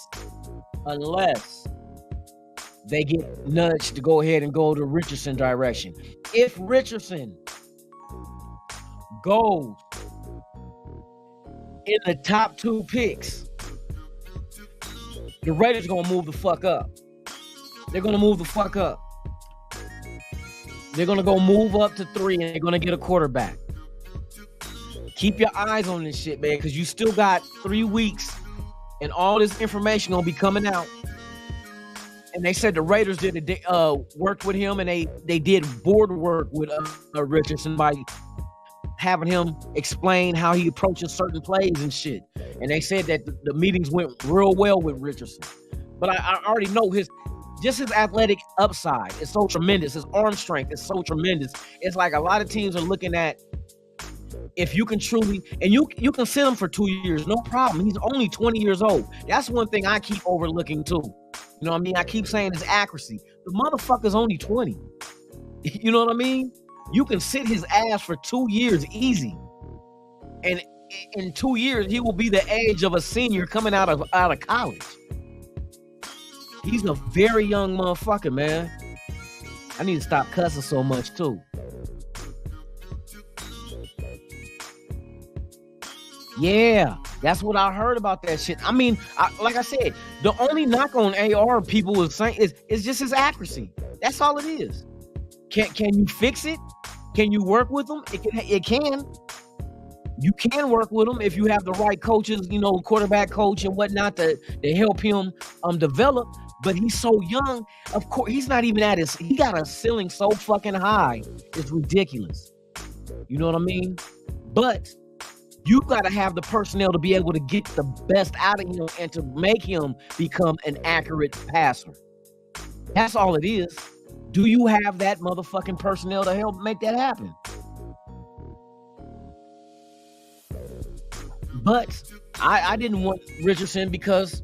they get nudged to go ahead and go the Richardson direction. If Richardson goes in the top 2 picks, the Raiders are going to move the fuck up. They're going to move the fuck up. They're going to go move up to 3 and they're going to get a quarterback. Keep your eyes on this shit, man, because you still got 3 weeks and all this information going to be coming out. And they said the Raiders worked with him, and they did board work with Richardson by having him explain how he approaches certain plays and shit. And they said that the meetings went real well with Richardson. But I already know his athletic upside is so tremendous. His arm strength is so tremendous. It's like a lot of teams are looking at, if you can truly, and you can sit him for 2 years, no problem. He's only 20 years old. That's one thing I keep overlooking too. You know what I mean? I keep saying his accuracy. The motherfucker's only 20. You know what I mean? You can sit his ass for 2 years easy. And in 2 years, he will be the age of a senior coming out of college. He's a very young motherfucker, man. I need to stop cussing so much too. Yeah, that's what I heard about that shit. I mean, like I said, the only knock on AR people was saying is just his accuracy. That's all it is. Can you fix it? Can you work with him? It can. You can work with him if you have the right coaches, you know, quarterback coach and whatnot to help him develop. But he's so young. Of course, he's not even at he got a ceiling so fucking high. It's ridiculous. You know what I mean? But you got to have the personnel to be able to get the best out of him and to make him become an accurate passer. That's all it is. Do you have that motherfucking personnel to help make that happen? But I didn't want Richardson because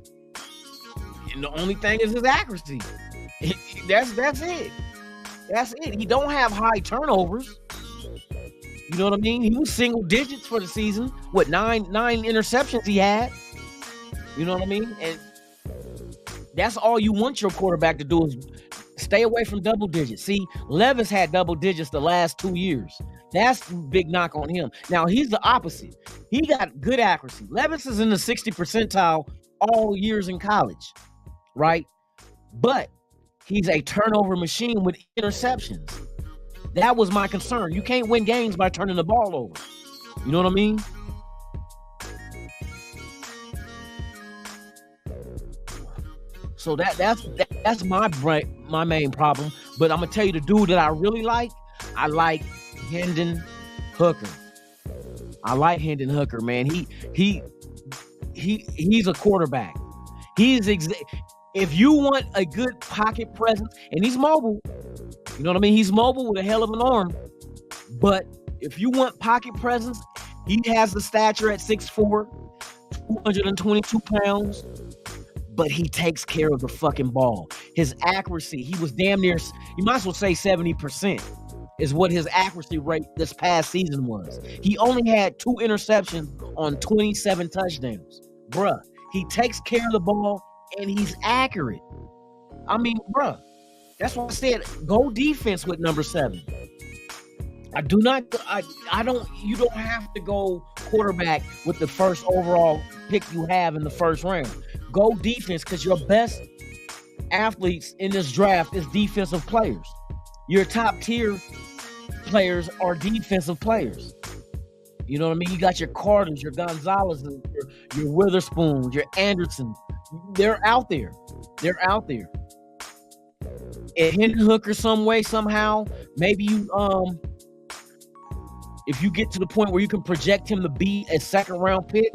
the only thing is his accuracy. That's it. That's it. He don't have high turnovers. You know what I mean? He was single digits for the season. What, nine interceptions he had? You know what I mean? And that's all you want your quarterback to do is stay away from double digits. See, Levis had double digits the last 2 years. That's the big knock on him. Now, he's the opposite. He got good accuracy. Levis is in the 60 percentile all years in college, right? But he's a turnover machine with interceptions. That was my concern. You can't win games by turning the ball over. You know what I mean? So that's my main problem. But I'm gonna tell you the dude that I really like. I like Hendon Hooker. I like Hendon Hooker, man. He's a quarterback. If you want a good pocket presence, and he's mobile. You know what I mean? He's mobile with a hell of an arm. But if you want pocket presence, he has the stature at 6'4", 222 pounds. But he takes care of the fucking ball. His accuracy, he was damn near, you might as well say 70% is what his accuracy rate this past season was. He only had 2 interceptions on 27 touchdowns. Bruh, he takes care of the ball and he's accurate. I mean, bruh. That's why I said go defense with number 7. You don't have to go quarterback with the first overall pick you have in the first round. Go defense because your best athletes in this draft is defensive players. Your top tier players are defensive players. You know what I mean? You got your Carters, your Gonzalez, your Witherspoons, your Anderson. They're out there. And Hendon Hooker some way, somehow, maybe you if you get to the point where you can project him to be a second round pick,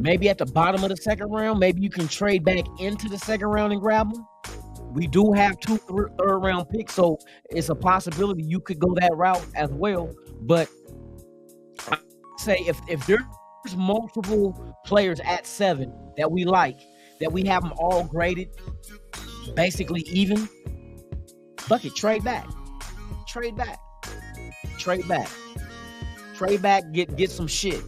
Maybe at the bottom of the second round, maybe you can trade back into the second round and grab them. We do have 2 third round picks, so it's a possibility you could go that route as well. But I say if there's multiple players at 7 that we like, that we have them all graded basically even, fuck it, trade back, get some shit.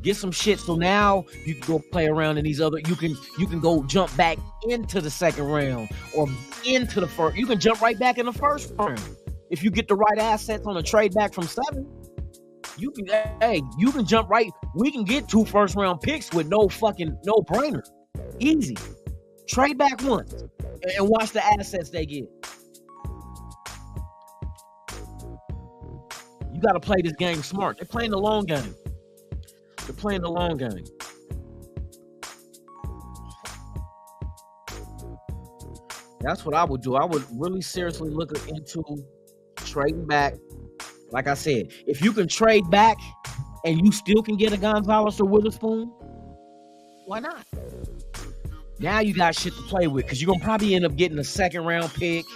Get some shit, so now you can go play around in these other. You can go jump back into the second round or into the first. You can jump right back in the first round if you get the right assets on a trade back from 7. You can jump right. We can get 2 first round picks with no brainer, easy. Trade back once and watch the assets they get. You got to play this game smart. They're playing the long game. That's what I would do. I would really seriously look into trading back. Like I said, if you can trade back and you still can get a Gonzalez or Witherspoon, why not? Now you got shit to play with because you're going to probably end up getting a second round pick.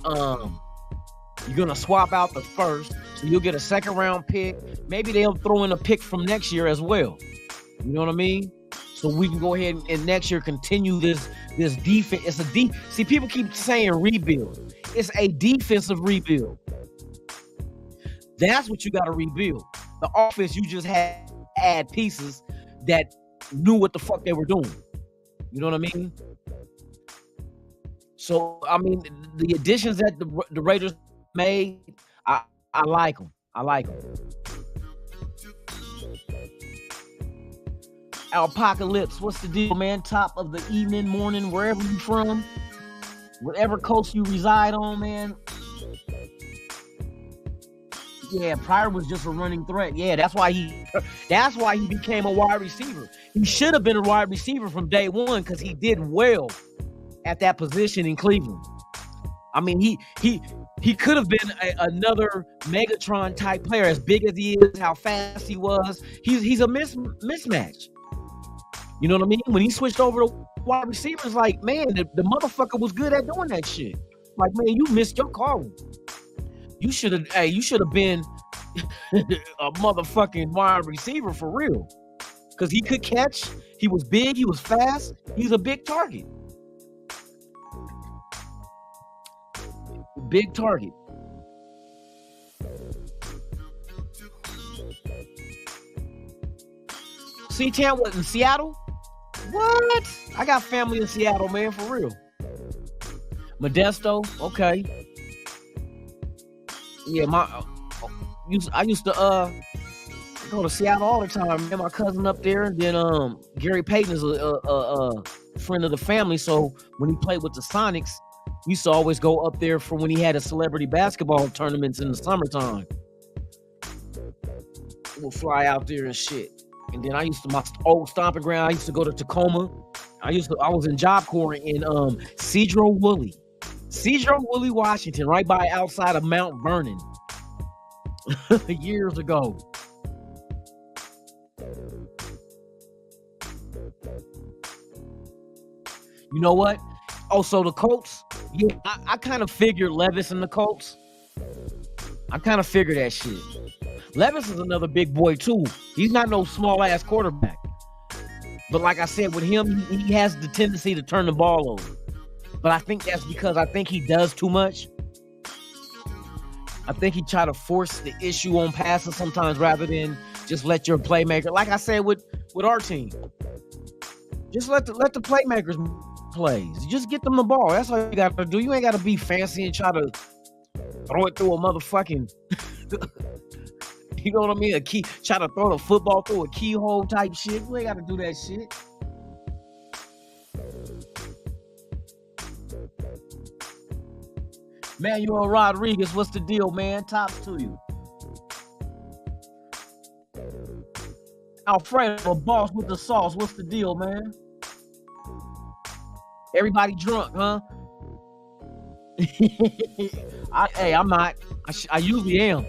You're going to swap out the first. So you'll get a second round pick. Maybe they'll throw in a pick from next year as well. You know what I mean? So we can go ahead and next year continue this defense. It's See, people keep saying rebuild. It's a defensive rebuild. That's what you got to rebuild. The offense, you just had to add pieces that knew what the fuck they were doing. You know what I mean? So, I mean, the additions that the Raiders made, I like them. Apocalypse, what's the deal, man? Top of the evening, morning, wherever you from, whatever coast you reside on, man. Yeah, Pryor was just a running threat. Yeah, that's why he became a wide receiver. He should have been a wide receiver from day one because he did well at that position in Cleveland. I mean, he could have been another Megatron type player, as big as he is, how fast he was. He's a mismatch. You know what I mean? When he switched over to wide receivers, like, man, the motherfucker was good at doing that shit. Like, man, you missed your calling. You should have been a motherfucking wide receiver for real. Because he could catch, he was big, he was fast, he's a big target. Big target. C-Town was in Seattle? What? I got family in Seattle, man, for real. Modesto, okay. Yeah, I used to go to Seattle all the time. Man, my cousin up there, and then Gary Payton is a friend of the family. So when he played with the Sonics, we used to always go up there for when he had a celebrity basketball tournaments in the summertime. We'll fly out there and shit. And then my old stomping ground, I used to go to Tacoma. I was in Job Corps in Cedro Woolley, Washington, right by outside of Mount Vernon. Years ago. You know what? Oh, so the Colts, yeah, I kind of figured Levis and the Colts. I kind of figured that shit. Levis is another big boy too. He's not no small ass quarterback. But like I said, with him, he has the tendency to turn the ball over. But I think that's because I think he does too much. I think he try to force the issue on passes sometimes rather than just let your playmaker. Like I said with our team, just let the playmakers play. Just get them the ball. That's all you got to do. You ain't got to be fancy and try to throw it through a motherfucking. You know what I mean? Try to throw the football through a keyhole type shit. You ain't got to do that shit. Manuel Rodriguez, what's the deal, man? Tops to you. Alfredo, boss with the sauce, what's the deal, man? Everybody drunk, huh? I'm not. I usually am.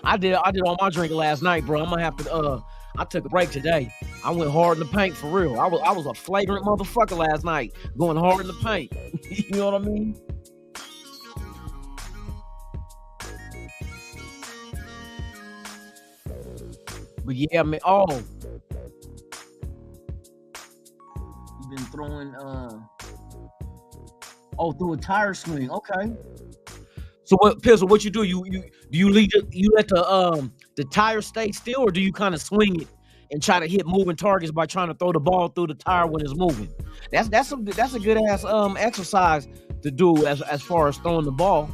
I did all my drinking last night, bro. I'm gonna have to I took a break today. I went hard in the paint for real. I was a flagrant motherfucker last night, going hard in the paint. You know what I mean? But yeah, man. Oh, you've been throwing through a tire swing. Okay. So what, Pizzle? What you do? You let the tire stay still, or do you kind of swing it and try to hit moving targets by trying to throw the ball through the tire when it's moving? That's a good ass exercise to do as far as throwing the ball.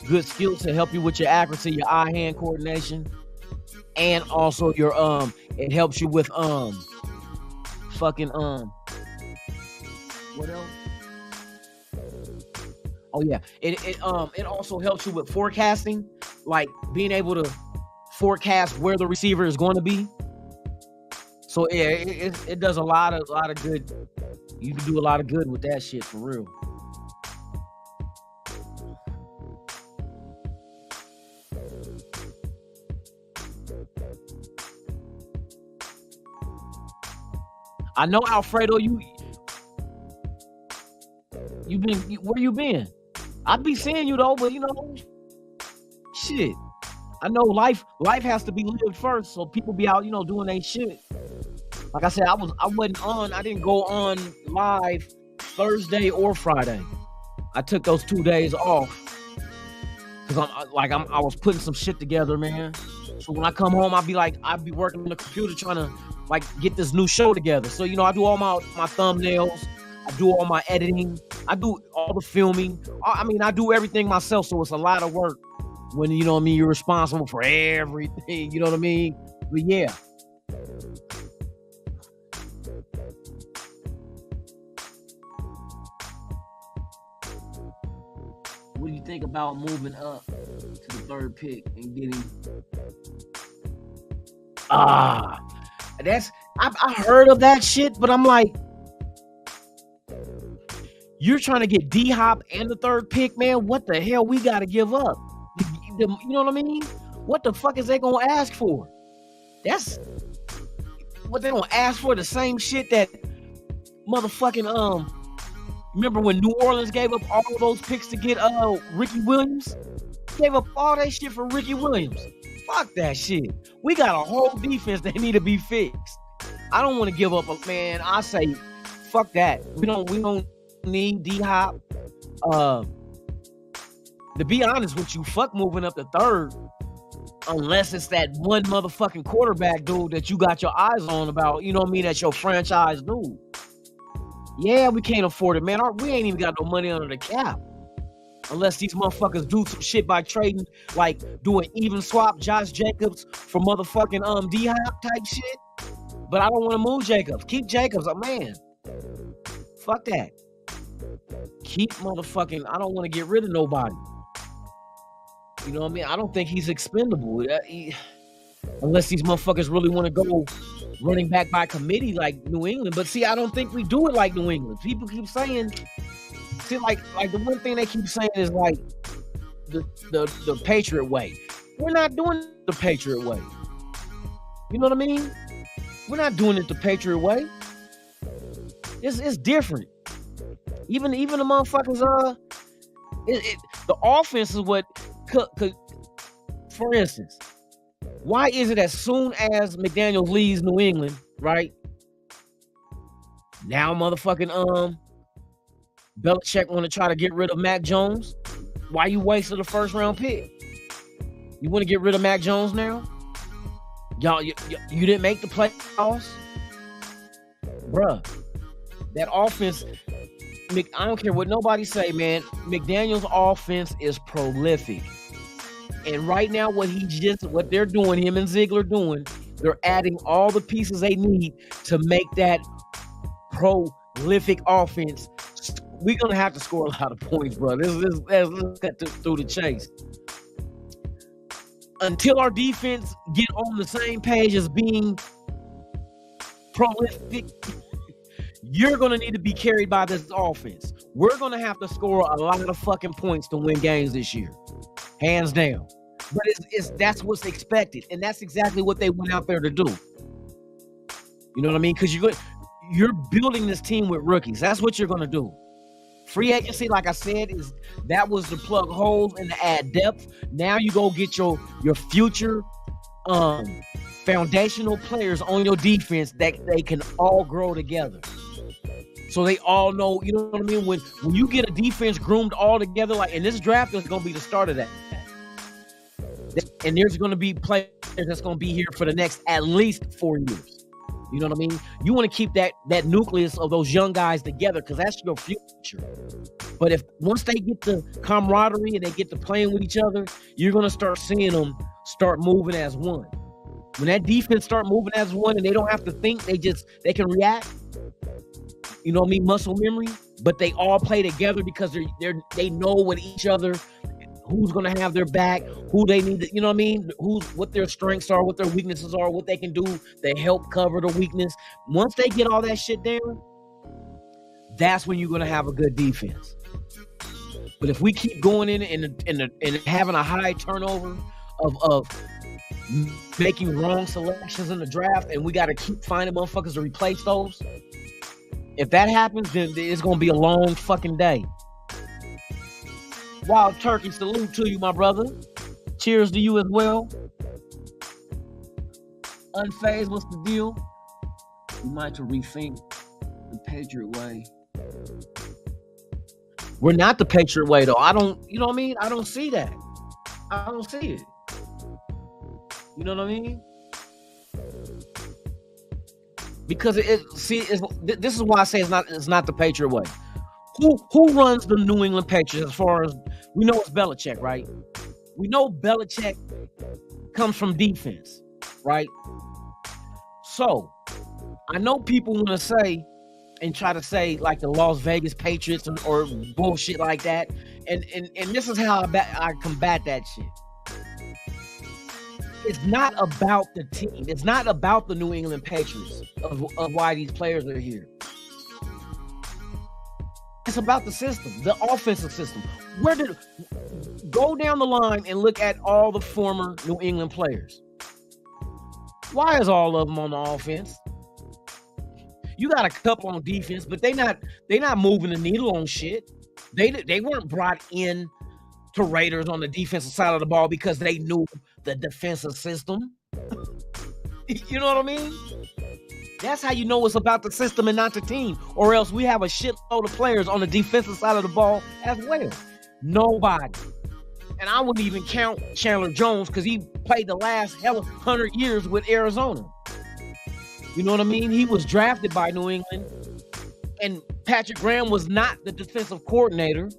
Good skills to help you with your accuracy, your eye-hand coordination, and also your it helps you with what else? Oh yeah, it also helps you with forecasting, like being able to forecast where the receiver is going to be. So yeah, it does a lot of good. You can do a lot of good with that shit for real. I know, Alfredo, where you been? I be seeing you though, but shit. I know life has to be lived first, so people be out, doing their shit. Like I said, I didn't go on live Thursday or Friday. I took those 2 days off because I was putting some shit together, man. So when I come home, I'd be working on the computer trying to get this new show together. So I do all my thumbnails, I do all my editing, I do all the filming. I do everything myself, so it's a lot of work when you're responsible for everything. You know what I mean? But yeah. What do you think about moving up to the third pick and getting? I heard of that shit, but I'm like, you're trying to get D-Hop and the third pick, man. What the hell we got to give up? You know what I mean? What the fuck is they gonna ask for? That's what they gonna ask for. The same shit that motherfucking remember when New Orleans gave up all of those picks to get Ricky Williams? Gave up all that shit for Ricky Williams. Fuck that shit. We got a whole defense that need to be fixed. I don't want to give up man. I say fuck that. We don't need D-Hop. To be honest with you, fuck moving up to third, unless it's that one motherfucking quarterback dude that you got your eyes on about, you know what I mean? That's your franchise dude. Yeah, we can't afford it, man. We ain't even got no money under the cap. Unless these motherfuckers do some shit by trading, do an even swap Josh Jacobs for motherfucking D-Hop type shit. But I don't want to move Jacobs. Keep Jacobs, man. Fuck that. Keep motherfucking, I don't want to get rid of nobody. You know what I mean? I don't think he's expendable. Unless these motherfuckers really want to go running back by committee like New England. But see, I don't think we do it like New England. People keep saying, see, like the one thing they keep saying is the Patriot way. We're not doing the Patriot way. You know what I mean? We're not doing it the Patriot way. It's different. Even the motherfuckers, the offense is what could, for instance, why is it as soon as McDaniels leaves New England, right? Now motherfucking Belichick want to try to get rid of Mac Jones. Why you wasted a first round pick? You want to get rid of Mac Jones now? Y'all, you didn't make the playoffs, bruh. That offense, I don't care what nobody say, man. McDaniel's offense is prolific. And right now, what they're doing, him and Ziegler doing, they're adding all the pieces they need to make that prolific offense. We're gonna have to score a lot of points, bro. Let's cut through the chase. Until our defense get on the same page as being prolific, you're going to need to be carried by this offense. We're going to have to score a lot of fucking points to win games this year. Hands down. But it's that's what's expected, and that's exactly what they went out there to do. You know what I mean? Because you're building this team with rookies. That's what you're gonna do. Free agency, like I said, that was to plug holes and to add depth. Now you go get your future foundational players on your defense that they can all grow together. So they all know, you know what I mean? When you get a defense groomed all together, like in this draft, is gonna be the start of that. And there's gonna be players that's gonna be here for the next at least 4 years. You know what I mean? You want to keep that nucleus of those young guys together because that's your future. But if once they get the camaraderie and they get to playing with each other, you're going to start seeing them start moving as one. When that defense start moving as one and they don't have to think, they can react. You know what I mean? Muscle memory. But they all play together because they know what each other, who's going to have their back, who they need to, you know what I mean? What their strengths are, what their weaknesses are, what they can do to help cover the weakness. Once they get all that shit down, that's when you're going to have a good defense. But if we keep going in and having a high turnover of making wrong selections in the draft, and we got to keep finding motherfuckers to replace those, if that happens, then it's going to be a long fucking day. Wild Turkey, salute to you, my brother. Cheers to you as well. Unfazed, what's the deal? You might to rethink the Patriot way. We're not the Patriot way, though. You know what I mean? I don't see that. I don't see it. You know what I mean? Because this is why I say it's not the Patriot way. Who runs the New England Patriots as far as we know? It's Belichick, right? We know Belichick comes from defense, right? So I know people want to say and try to say like the Las Vegas Patriots or bullshit like that, and this is how I combat that shit. It's not about the team. It's not about the New England Patriots of why these players are here. It's about the system, the offensive system. Go down the line and look at all the former New England players. Why is all of them on the offense? You got a couple on defense, but they not moving the needle on shit. They weren't brought in to Raiders on the defensive side of the ball because they knew the defensive system. You know what I mean? That's how you know it's about the system and not the team. Or else we have a shitload of players on the defensive side of the ball as well. Nobody. And I wouldn't even count Chandler Jones because he played the last 100 years with Arizona. You know what I mean? He was drafted by New England. And Patrick Graham was not the defensive coordinator.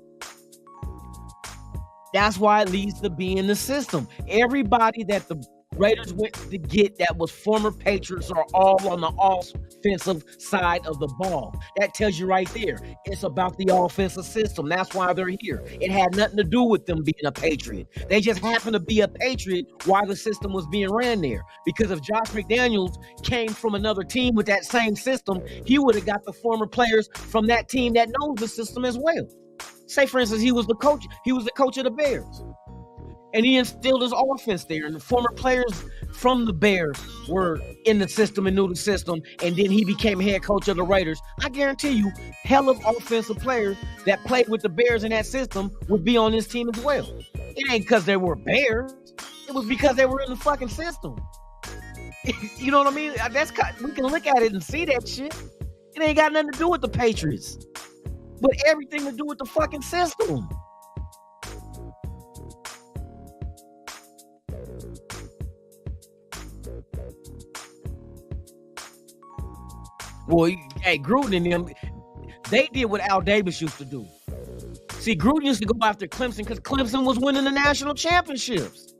That's why it leads to being the system. Everybody that the Raiders went to get that was former Patriots are all on the offensive side of the ball. That tells you right there. It's about the offensive system. That's why they're here. It had nothing to do with them being a Patriot. They just happened to be a Patriot while the system was being ran there. Because if Josh McDaniels came from another team with that same system, he would have got the former players from that team that knows the system as well. Say, for instance, he was the coach of the Bears. And he instilled his offense there. And the former players from the Bears were in the system and knew the system. And then he became head coach of the Raiders. I guarantee you, hell of offensive players that played with the Bears in that system would be on this team as well. It ain't because they were Bears. It was because they were in the fucking system. You know what I mean? We can look at it and see that shit. It ain't got nothing to do with the Patriots. But everything to do with the fucking system. Well, hey, Gruden and them, they did what Al Davis used to do. See, Gruden used to go after Clemson because Clemson was winning the national championships.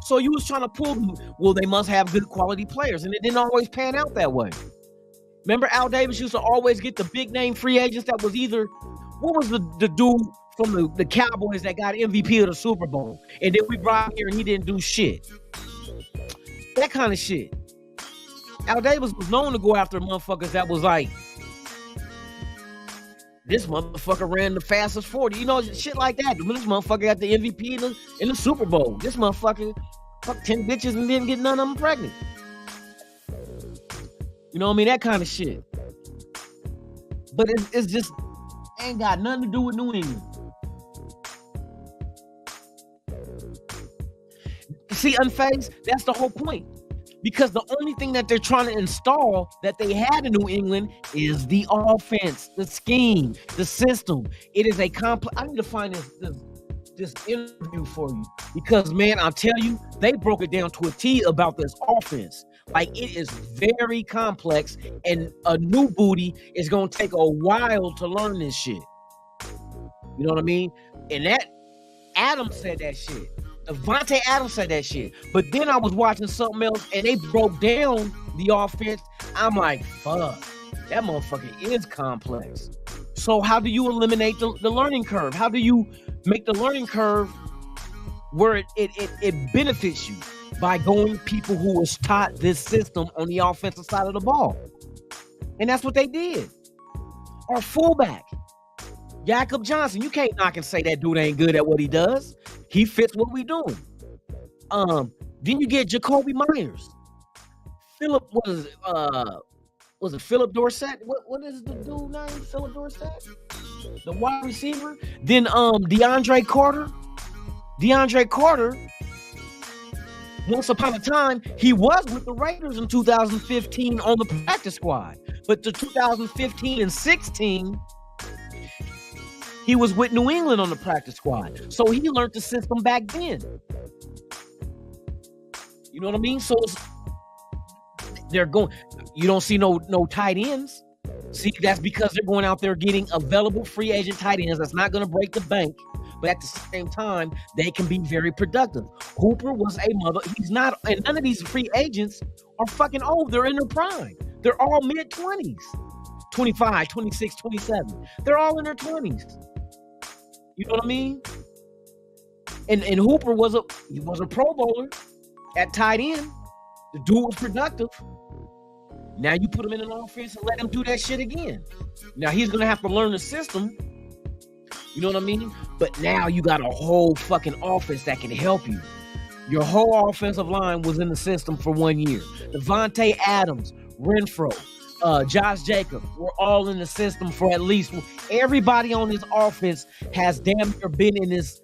So you was trying to pull them, well, they must have good quality players, and it didn't always pan out that way. Remember, Al Davis used to always get the big name free agents that was either, what was the dude from the Cowboys that got MVP of the Super Bowl? And then we brought him here and he didn't do shit. That kind of shit. Al Davis was known to go after motherfuckers that was like This motherfucker ran the fastest 40. You know, shit like that. This motherfucker got the MVP in the Super Bowl. This motherfucker fucked 10 bitches and didn't get none of them pregnant. You know what I mean? That kind of shit. But it's just ain't got nothing to do with New England. See, Unfazed, that's the whole point. Because the only thing that they're trying to install that they had in New England is the offense, the scheme, the system. It is a complex. I need to find this interview for you because, man, I'll tell you, they broke it down to a T about this offense. Like, it is very complex, and a new booty is going to take a while to learn this shit. You know what I mean? And that Adams said that shit. Devontae Adams said that shit. But then I was watching something else and they broke down the offense. I'm like, fuck, that motherfucker is complex. So how do you eliminate the learning curve? How do you make the learning curve where it benefits you by going people who was taught this system on the offensive side of the ball? And that's what they did. Our fullback, Jakob Johnson, you can't knock and say that dude ain't good at what he does. He fits what we doing. Then you get Jacoby Myers. Philip was it Philip Dorsett? What is the dude name? Philip Dorsett? The wide receiver. Then DeAndre Carter. DeAndre Carter, once upon a time, he was with the Raiders in 2015 on the practice squad. But the 2015 and 16, he was with New England on the practice squad. So he learned the system back then. You know what I mean? So they're going, you don't see no tight ends. See, that's because they're going out there getting available free agent tight ends. That's not going to break the bank. But at the same time, they can be very productive. Hooper was a mother. He's not, and none of these free agents are fucking old. They're in their prime. They're all mid-20s. 25, 26, 27. They're all in their 20s. You know what I mean? And Hooper was a Pro Bowler at tight end. The dude was productive. Now you put him in an offense and let him do that shit again. Now he's gonna have to learn the system. You know what I mean? But now you got a whole fucking offense that can help you. Your whole offensive line was in the system for 1 year. Devontae Adams, Renfro, Josh Jacobs were all in the system for at least. Everybody on this offense has damn near been in this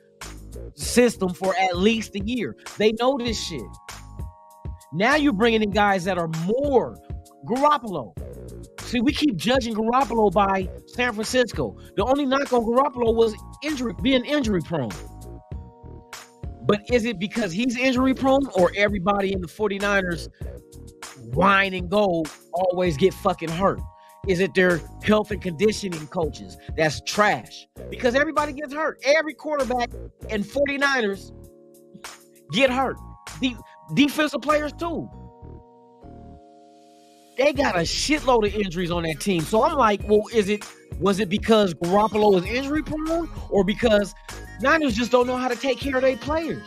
system for at least a year. They know this shit. Now you're bringing in guys that are more Garoppolo. See, we keep judging Garoppolo by San Francisco. The only knock on Garoppolo was being injury prone. But is it because he's injury prone or everybody in the 49ers whine and go always get fucking hurt? Is it their health and conditioning coaches that's trash? Because everybody gets hurt. Every quarterback in 49ers get hurt. Defensive players too. They got a shitload of injuries on that team. So I'm like, well, was it because Garoppolo is injury prone or because Niners just don't know how to take care of their players?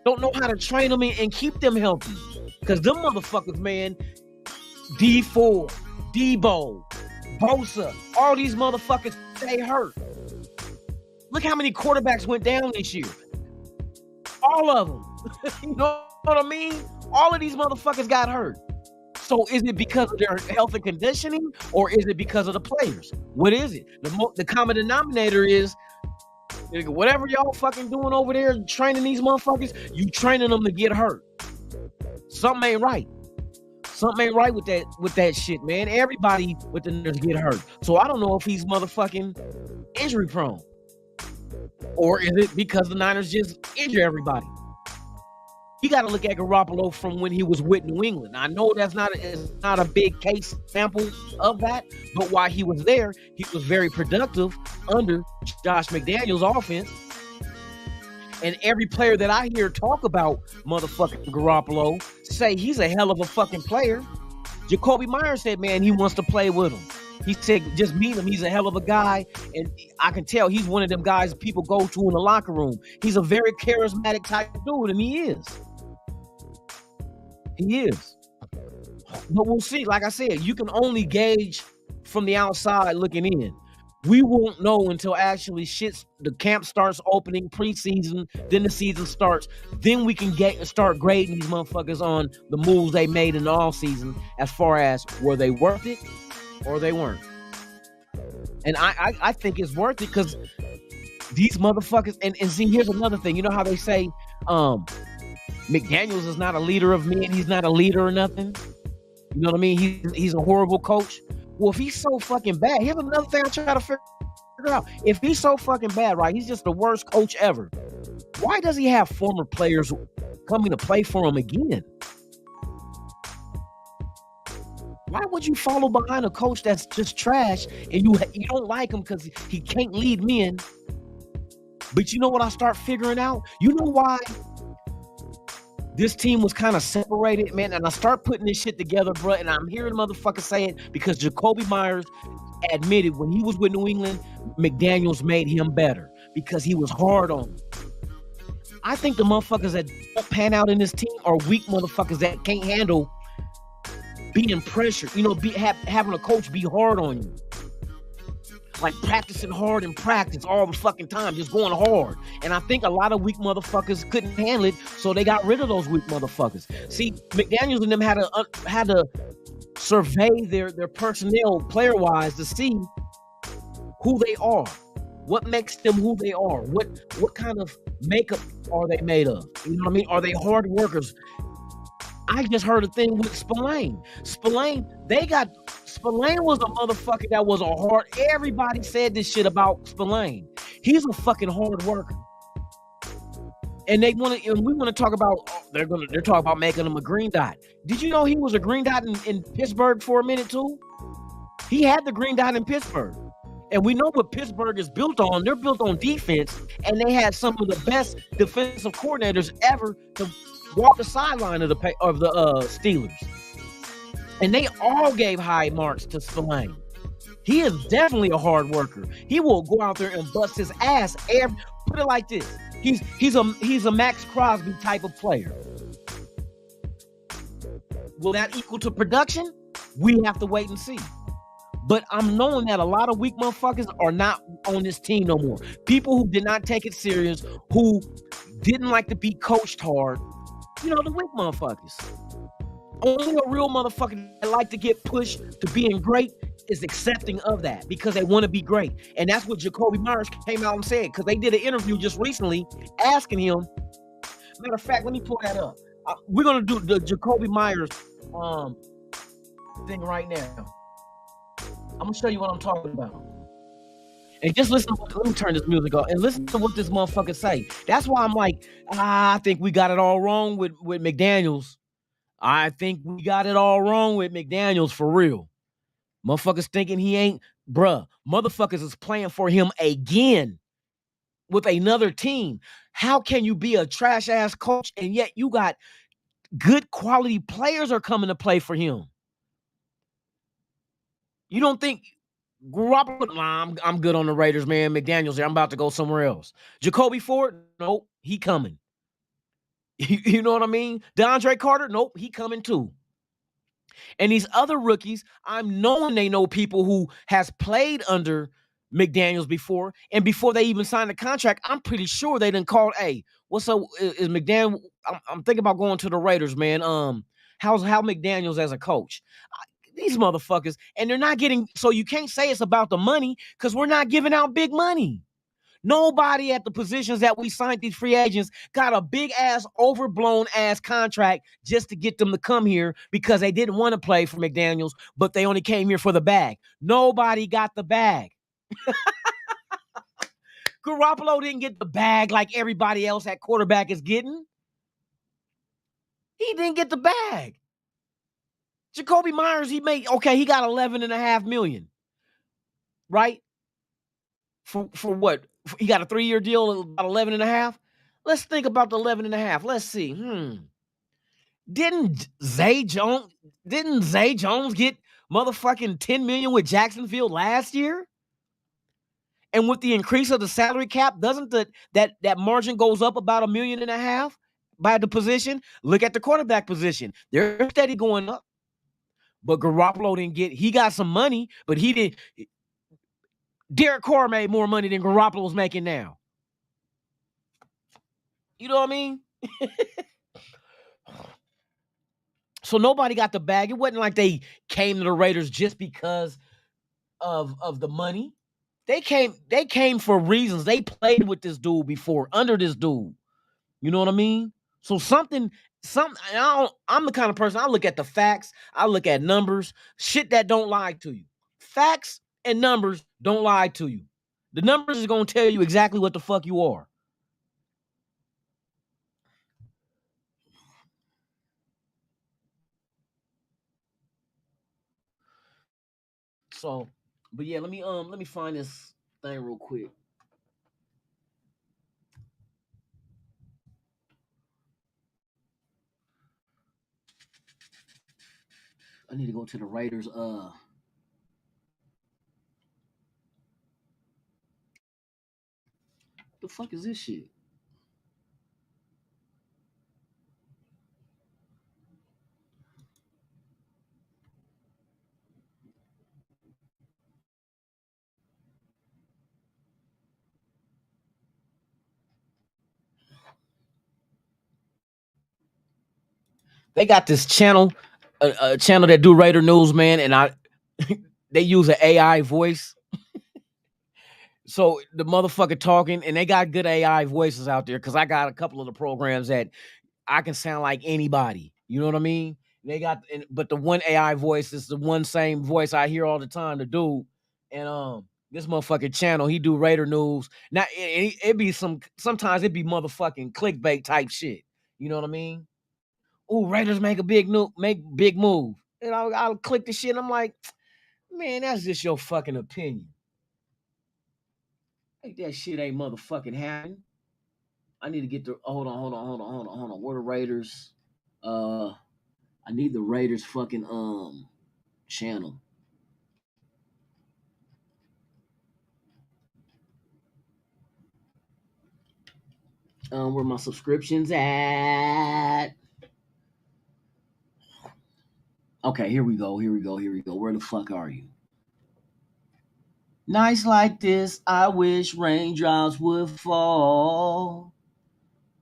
Don't know how to train them and keep them healthy. Because them motherfuckers, man, D4, Debo, Bosa, all these motherfuckers stay hurt. Look how many quarterbacks went down this year. All of them. You know what I mean? All of these motherfuckers got hurt. So is it because of their health and conditioning or is it because of the players? What is it? The common denominator is whatever y'all fucking doing over there training these motherfuckers, you training them to get hurt. Something ain't right. Something ain't right with that shit, man. Everybody with the Niners get hurt. So I don't know if he's motherfucking injury prone. Or is it because the Niners just injure everybody? You got to look at Garoppolo from when he was with New England. I know it's not a big case sample of that, but while he was there, he was very productive under Josh McDaniels' offense. And every player that I hear talk about motherfucking Garoppolo say he's a hell of a fucking player. Jacoby Myers said, man, he wants to play with him. He said, just meet him. He's a hell of a guy. And I can tell he's one of them guys people go to in the locker room. He's a very charismatic type of dude, and he is. He is. But we'll see. Like I said, you can only gauge from the outside looking in. We won't know until actually the camp starts opening preseason, then the season starts. Then we can start grading these motherfuckers on the moves they made in the off season, as far as were they worth it or they weren't. And I think it's worth it because these motherfuckers, and see, here's another thing. You know how they say McDaniels is not a leader of men, he's not a leader or nothing. You know what I mean? He's a horrible coach. Well, if he's so fucking bad, here's another thing I try to figure out. If he's so fucking bad, right, he's just the worst coach ever. Why does he have former players coming to play for him again? Why would you follow behind a coach that's just trash and you don't like him because he can't lead men? But you know what I start figuring out? You know why this team was kind of separated, man? And I start putting this shit together, bro, and I'm hearing motherfuckers say it because Jacoby Myers admitted when he was with New England, McDaniels made him better because he was hard on him. I think the motherfuckers that don't pan out in this team are weak motherfuckers that can't handle being pressured, you know, having a coach be hard on you. Like practicing hard in practice all the fucking time, just going hard. And I think a lot of weak motherfuckers couldn't handle it, so they got rid of those weak motherfuckers. See, McDaniels and them had to survey their personnel player-wise to see who they are, what makes them who they are, what kind of makeup are they made of. You know what I mean? Are they hard workers? I just heard a thing with Spillane. Spillane was a motherfucker that was a hard. Everybody said this shit about Spillane. He's a fucking hard worker. And we want to talk about, they're talking about making him a green dot. Did you know he was a green dot in Pittsburgh for a minute too? He had the green dot in Pittsburgh. And we know what Pittsburgh is built on. They're built on defense, and they had some of the best defensive coordinators ever to walk the sideline of the Steelers. And they all gave high marks to Spillane. He is definitely a hard worker. He will go out there and bust his ass. Put it like this: he's a Max Crosby type of player. Will that equal to production? We have to wait and see. But I'm knowing that a lot of weak motherfuckers are not on this team no more. People who did not take it serious, who didn't like to be coached hard. You know, the weak motherfuckers. Only a real motherfucker that like to get pushed to being great is accepting of that because they want to be great. And that's what Jacoby Myers came out and said, because they did an interview just recently asking him. Matter of fact, let me pull that up. We're going to do the Jacoby Myers thing right now. I'm going to show you what I'm talking about. And just listen, let me turn this music off and listen to what this motherfucker say. That's why I'm like, I think we got it all wrong with McDaniels. I think we got it all wrong with McDaniels for real. Motherfuckers thinking he ain't, bruh. Motherfuckers is playing for him again with another team. How can you be a trash ass coach and yet you got good quality players are coming to play for him? You don't think Garoppolo? Nah, I'm good on the Raiders, man. McDaniels here. I'm about to go somewhere else. Jacoby Ford? Nope, he coming. You know what I mean? DeAndre Carter? Nope, he coming too. And these other rookies, I'm knowing they know people who has played under McDaniels before, and before they even signed the contract, I'm pretty sure they done called, hey, what's up? Is McDaniel? I'm thinking about going to the Raiders, man. How's McDaniels as a coach? These motherfuckers, and they're not getting, so you can't say it's about the money because we're not giving out big money. Nobody at the positions that we signed these free agents got a big ass, overblown ass contract just to get them to come here because they didn't want to play for McDaniels, but they only came here for the bag. Nobody got the bag. Garoppolo didn't get the bag like everybody else at quarterback is getting. He didn't get the bag. Jacoby Myers, he got $11.5 million. Right? For what? He got a 3-year deal, about 11.5. Let's think about the 11.5. Let's see. Didn't Zay Jones get motherfucking $10 million with Jacksonville last year? And with the increase of the salary cap, doesn't that margin goes up about $1.5 million by the position? Look at the quarterback position. They're steady going up. But Garoppolo he got some money, but he didn't. Derek Carr made more money than Garoppolo's making now. You know what I mean? So nobody got the bag. It wasn't like they came to the Raiders just because of the money. They came for reasons. They played with this dude before, under this dude. You know what I mean? So I'm the kind of person, I look at the facts, I look at numbers, shit that don't lie to you. Facts and numbers don't lie to you. The numbers is gonna tell you exactly what the fuck you are. So, but yeah, let me find this thing real quick. I need to go to the Raiders. The fuck is this shit? They got this channel, a channel that do Raider news, man, and they use an AI voice. So the motherfucker talking, and they got good AI voices out there because I got a couple of the programs that I can sound like anybody. You know what I mean? They got, but the one AI voice is the one same voice I hear all the time. The dude, and this motherfucking channel, he do Raider news. Now it be sometimes it be motherfucking clickbait type shit. You know what I mean? Oh, Raiders make big move. And I'll click the shit. And I'm like, man, that's just your fucking opinion. Like that shit ain't motherfucking happening. I need to get the hold on. Where the Raiders? Uh, I need the Raiders fucking channel. Where my subscriptions at? Okay, here we go. Where the fuck are you? Nights like this, I wish raindrops would fall.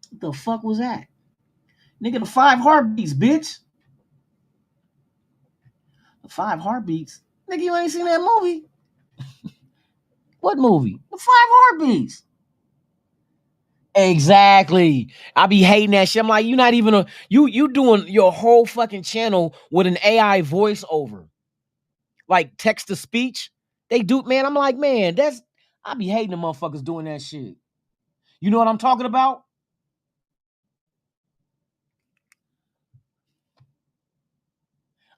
What the fuck was that? Nigga, the 5 heartbeats, bitch. The 5 heartbeats. Nigga, you ain't seen that movie? What movie? The 5 heartbeats. Exactly. I be hating that shit. I'm like, you not even you doing your whole fucking channel with an AI voiceover. Like text to speech. They do, man. I'm like, man, I be hating the motherfuckers doing that shit. You know what I'm talking about?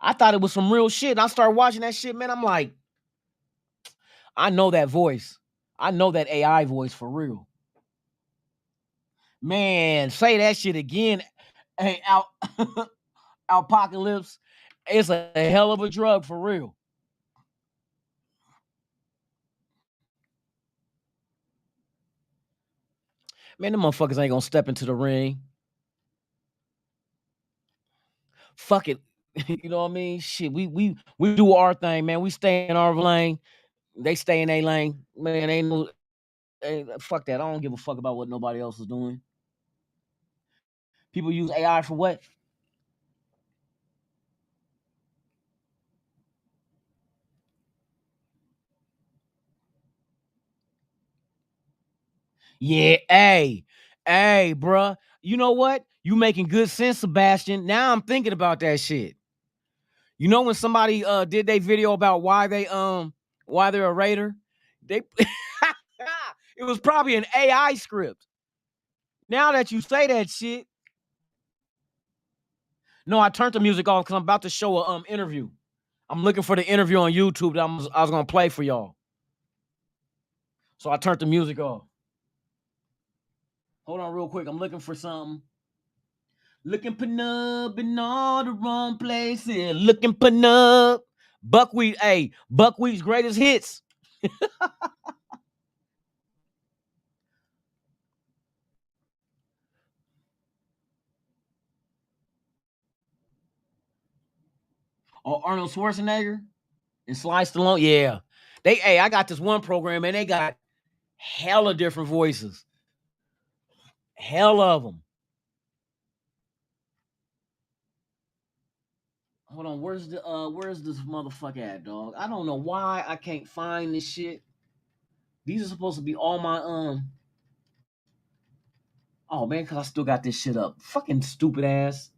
I thought it was some real shit. I started watching that shit, man. I'm like, I know that voice. I know that AI voice for real. Man, say that shit again. Hey, apocalypse. It's a hell of a drug for real. Man, them motherfuckers ain't gonna step into the ring. Fuck it. You know what I mean? Shit, we do our thing, man. We stay in our lane. They stay in their lane. Man, fuck that. I don't give a fuck about what nobody else is doing. People use AI for what? Yeah, hey, bruh. You know what? You making good sense, Sebastian. Now I'm thinking about that shit. You know when somebody did their video about why they're a Raider? They it was probably an AI script. Now that you say that shit, no, I turned the music off because I'm about to show a interview. I'm looking for the interview on YouTube that I was gonna play for y'all. So I turned the music off. Hold on real quick. I'm looking for something. Looking penub in all the wrong places. Looking penub. Buckwheat, hey, Buckwheat's greatest hits. Or Arnold Schwarzenegger and Sly Stallone. Yeah. I got this one program and they got hella different voices. Hell of them. Hold on, where's this motherfucker at, dog? I don't know why I can't find this shit. These are supposed to be all my Oh man, cause I still got this shit up. Fucking stupid ass.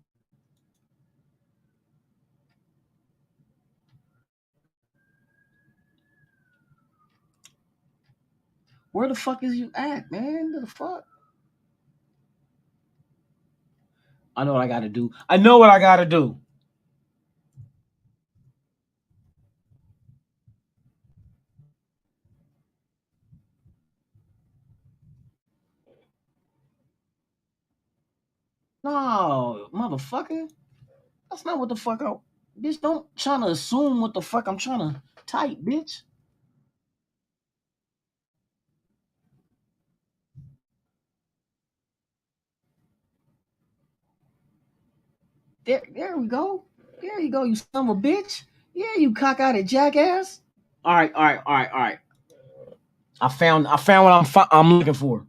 Where the fuck is you at, man? What the fuck? I know what I gotta do. I know what I gotta do. No, motherfucker. That's not what the fuck I. Bitch, don't trying to assume what the fuck I'm trying to type, bitch. There we go. There you go, you son of a bitch. Yeah, you cock-eyed jackass. All right, all right, all right, all right. I found what I'm looking for.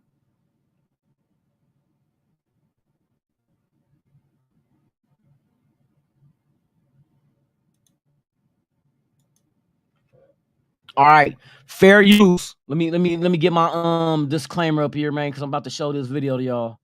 All right, fair use. Let me get my disclaimer up here, man, because I'm about to show this video to y'all.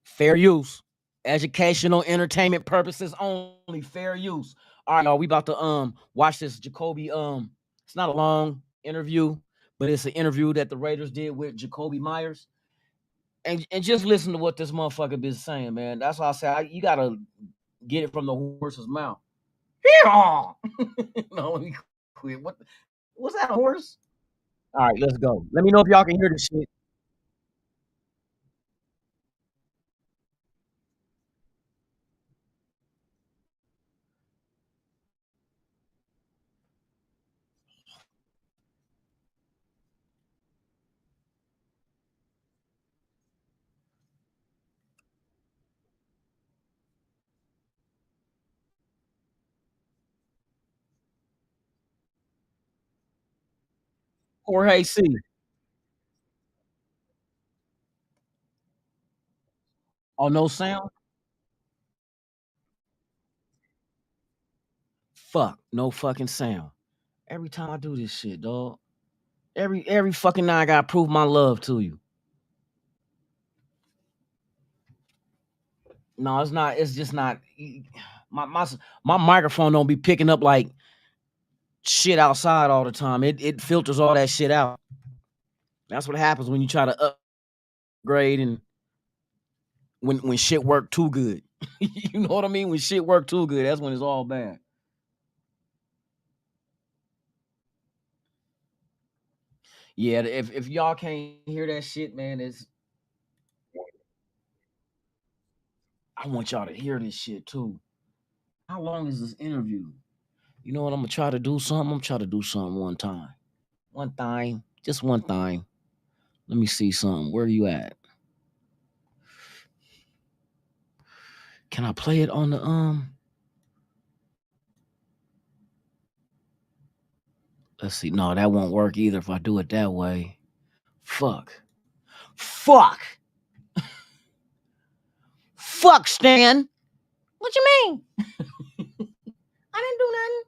Fair use. Educational, entertainment purposes only. Fair use. All right, y'all. We about to watch this Jacoby. It's not a long interview, but it's an interview that the Raiders did with Jacoby Myers. And just listen to what this motherfucker been saying, man. That's why I say you gotta get it from the horse's mouth. No, let me quit. What's that, a horse? All right, let's go. Let me know if y'all can hear this shit. Jorge C. Oh, no sound? Fuck, no fucking sound. Every time I do this shit, dog. Every fucking night I gotta prove my love to you. No, it's not. It's just not. My microphone don't be picking up like shit outside all the time. It filters all that shit out. That's what happens when you try to upgrade and when shit work too good. You know what I mean? When shit work too good, that's when it's all bad. Yeah, if y'all can't hear that shit, man, it's I want y'all to hear this shit too. How long is this interview? You know what? I'm gonna try to do something. I'm gonna try to do something one time. One time. Just one time. Let me see something. Where are you at? Can I play it on the let's see. No, that won't work either if I do it that way. Fuck. Fuck. Fuck, Stan.
What you mean? I didn't do nothing.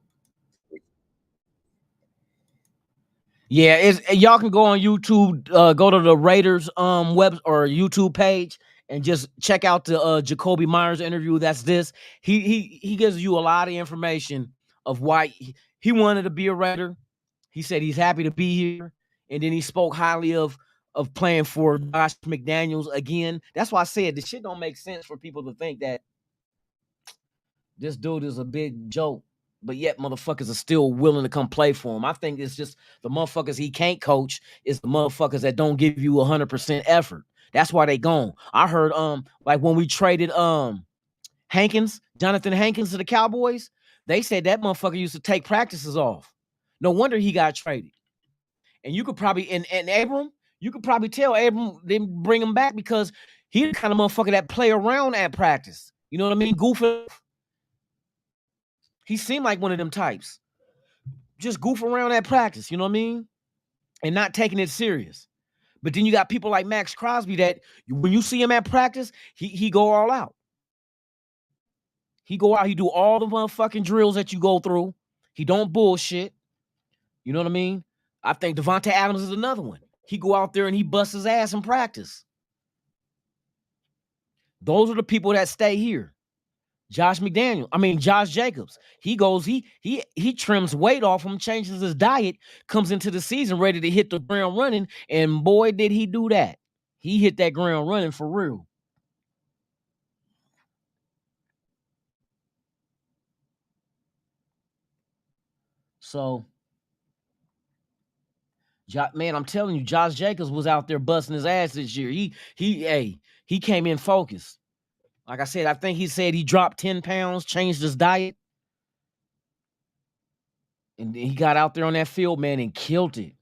Yeah, y'all can go on YouTube, go to the Raiders web or YouTube page and just check out the Jacoby Myers interview. That's this. He gives you a lot of information of why he wanted to be a Raider. He said he's happy to be here, and then he spoke highly of playing for Josh McDaniels again. That's why I said this shit don't make sense for people to think that this dude is a big joke, but yet motherfuckers are still willing to come play for him. I think it's just the motherfuckers he can't coach is the motherfuckers that don't give you 100% effort. That's why they gone. I heard like when we traded Jonathan Hankins to the Cowboys, They said that motherfucker used to take practices off. No wonder he got traded. And you could probably and Abram, you could probably tell Abram didn't bring him back because he the kind of motherfucker that play around at practice. You know what I mean? Goofy. He seemed like one of them types. Just goof around at practice, you know what I mean? And not taking it serious. But then you got people like Max Crosby that when you see him at practice, he go all out. He go out, he do all the motherfucking drills that you go through. He don't bullshit. You know what I mean? I think Devontae Adams is another one. He go out there and he busts his ass in practice. Those are the people that stay here. Josh Jacobs. He goes, he trims weight off him, changes his diet, comes into the season ready to hit the ground running, and boy, did he do that. He hit that ground running for real. So, man, I'm telling you, Josh Jacobs was out there busting his ass this year. He came in focused. Like I said, I think he said he dropped 10 pounds, changed his diet. And he got out there on that field, man, and killed it.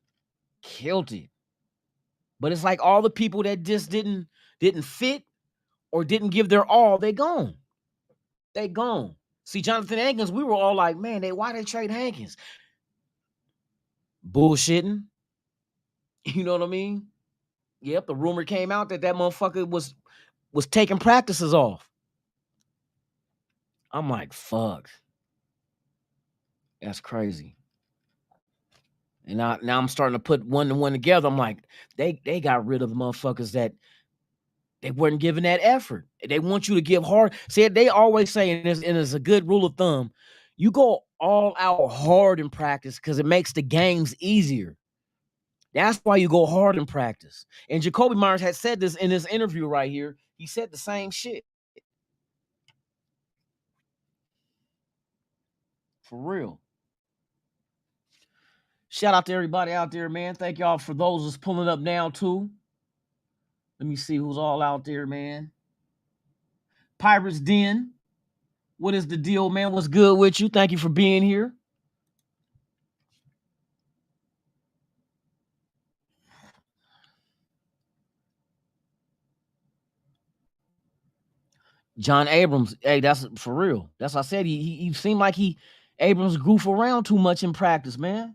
Killed it. But it's like all the people that just didn't fit or didn't give their all, they gone. They gone. See, Jonathan Hankins, we were all like, man, why they trade Hankins? Bullshitting. You know what I mean? Yep, the rumor came out that motherfucker was taking practices off. I'm like, fuck. That's crazy. And now I'm starting to put one to one together. I'm like, they got rid of the motherfuckers that they weren't giving that effort. They want you to give hard. See, they always say, and it's a good rule of thumb, you go all out hard in practice because it makes the games easier. That's why you go hard in practice. And Jacoby Myers had said this in his interview right here. He said the same shit. For real. Shout out to everybody out there, man. Thank y'all for those that's pulling up now, too. Let me see who's all out there, man. Pirates Den. What is the deal, man? What's good with you? Thank you for being here. John Abrams, hey, that's for real. That's what I said. He seemed like Abrams goof around too much in practice, man.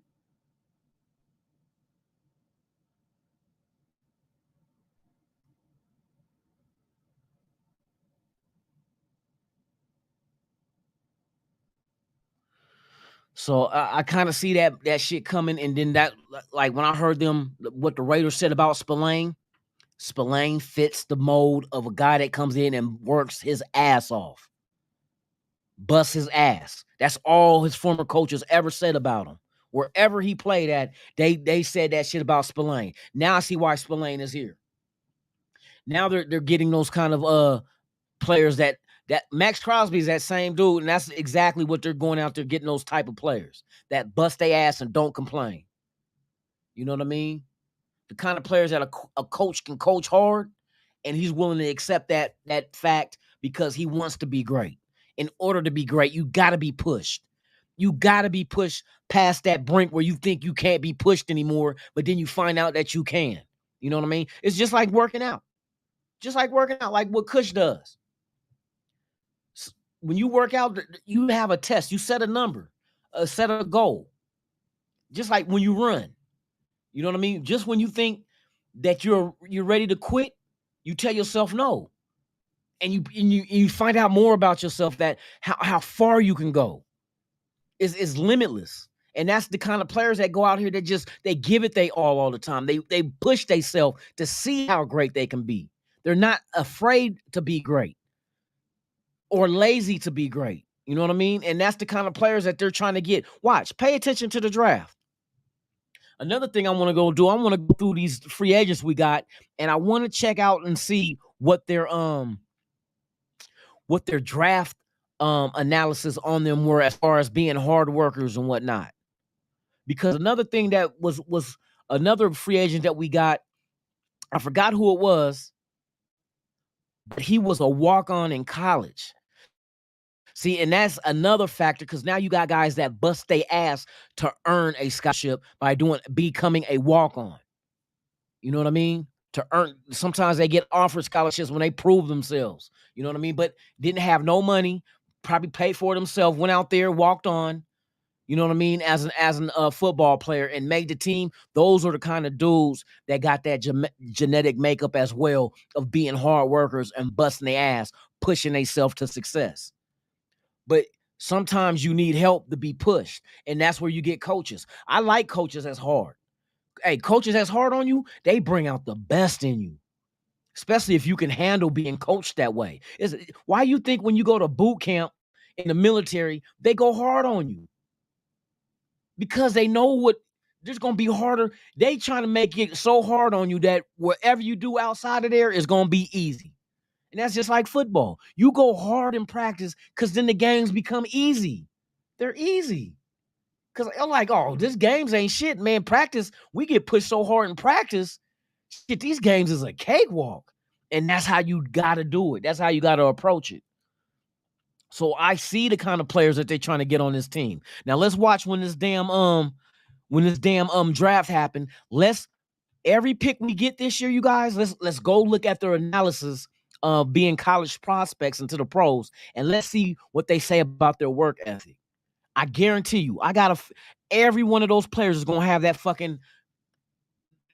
So I kind of see that shit coming, and then that, like when I heard what the Raiders said about Spillane fits the mold of a guy that comes in and works his ass off, busts his ass. That's all his former coaches ever said about him. Wherever he played at, they said that shit about Spillane. Now I see why Spillane is here. Now they're getting those kind of players that Max Crosby is that same dude, and that's exactly what they're going out there getting, those type of players that bust their ass and don't complain. You know what I mean? The kind of players that a coach can coach hard, and he's willing to accept that fact because he wants to be great. In order to be great, you got to be pushed. You got to be pushed past that brink where you think you can't be pushed anymore, but then you find out that you can. You know what I mean? It's just like working out. Just like working out, like what Kush does. When you work out, you have a test. You set a number, set a goal. Just like when you run. You know what I mean? Just when you think that you're ready to quit, you tell yourself no. And you find out more about yourself, that how far you can go is limitless. And that's the kind of players that go out here that they give it they all the time. They push themselves to see how great they can be. They're not afraid to be great or lazy to be great. You know what I mean? And that's the kind of players that they're trying to get. Watch, pay attention to the draft. Another thing I want to go do, I want to go through these free agents we got, and I want to check out and see what their draft analysis on them were as far as being hard workers and whatnot. Because another thing that was another free agent that we got, I forgot who it was, but he was a walk-on in college. See, and that's another factor because now you got guys that bust their ass to earn a scholarship by becoming a walk-on. You know what I mean? To earn, sometimes they get offered scholarships when they prove themselves. You know what I mean? But didn't have no money, probably paid for it themselves, went out there, walked on. You know what I mean? As an football player and made the team. Those are the kind of dudes that got that genetic makeup as well of being hard workers and busting their ass, pushing themselves to success. But sometimes you need help to be pushed, and that's where you get coaches. I like coaches that's hard. Hey, coaches that's hard on you, they bring out the best in you, especially if you can handle being coached that way. Why you think when you go to boot camp in the military, they go hard on you? Because they know what there's gonna be harder. They trying to make it so hard on you that whatever you do outside of there is gonna be easy. And that's just like football. You go hard in practice because then the games become easy. They're easy. Because I'm like, oh, this games ain't shit, man. Practice, we get pushed so hard in practice. Shit, these games is a cakewalk. And that's how you gotta do it. That's how you gotta approach it. So I see the kind of players that they're trying to get on this team. Now let's watch when this damn draft happened. Every pick we get this year, you guys, let's go look at their analysis of being college prospects into the pros, and let's see what they say about their work ethic. I guarantee you, every one of those players is gonna have that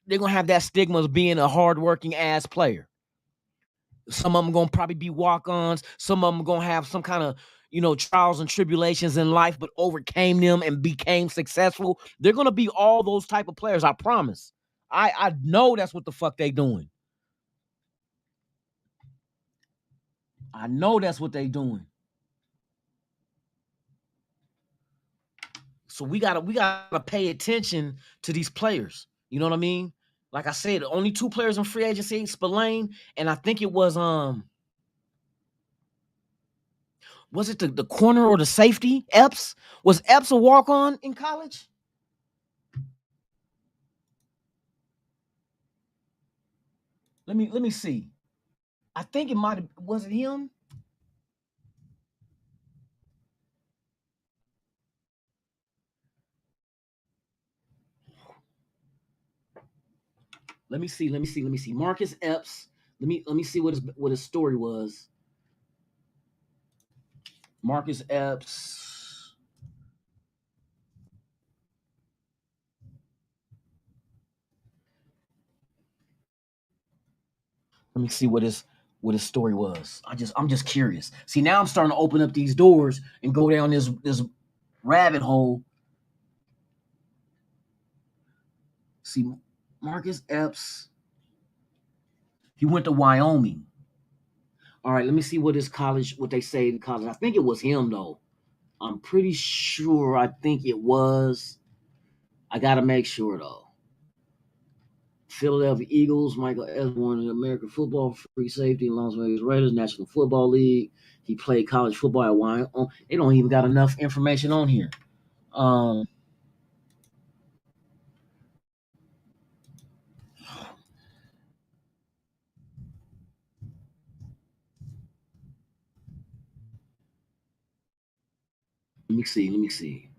they're gonna have that stigma of being a hardworking ass player. Some of them gonna probably be walk-ons. Some of them gonna have some kind of trials and tribulations in life, but overcame them and became successful. They're gonna be all those type of players. I promise. I know that's what the fuck they doing. I know that's what they doing. So we gotta pay attention to these players. You know what I mean? Like I said, only 2 players in free agency, Spillane, and I think it was it the corner or the safety? Epps? Was Epps a walk-on in college? Let me see. I think it might have, was it him? Let me see. Marcus Epps. Let me see what his story was. Marcus Epps. Let me see what his story was. I'm just curious. See, now I'm starting to open up these doors and go down this rabbit hole. See, Marcus Epps. He went to Wyoming. All right, let me see what they say in college. I think it was him though. I'm pretty sure. I think it was. I gotta make sure though. Philadelphia Eagles, Michael Esborn, in American football, free safety, Las Vegas Raiders, National Football League. He played college football at Wyoming. They don't even got enough information on here. Let me see.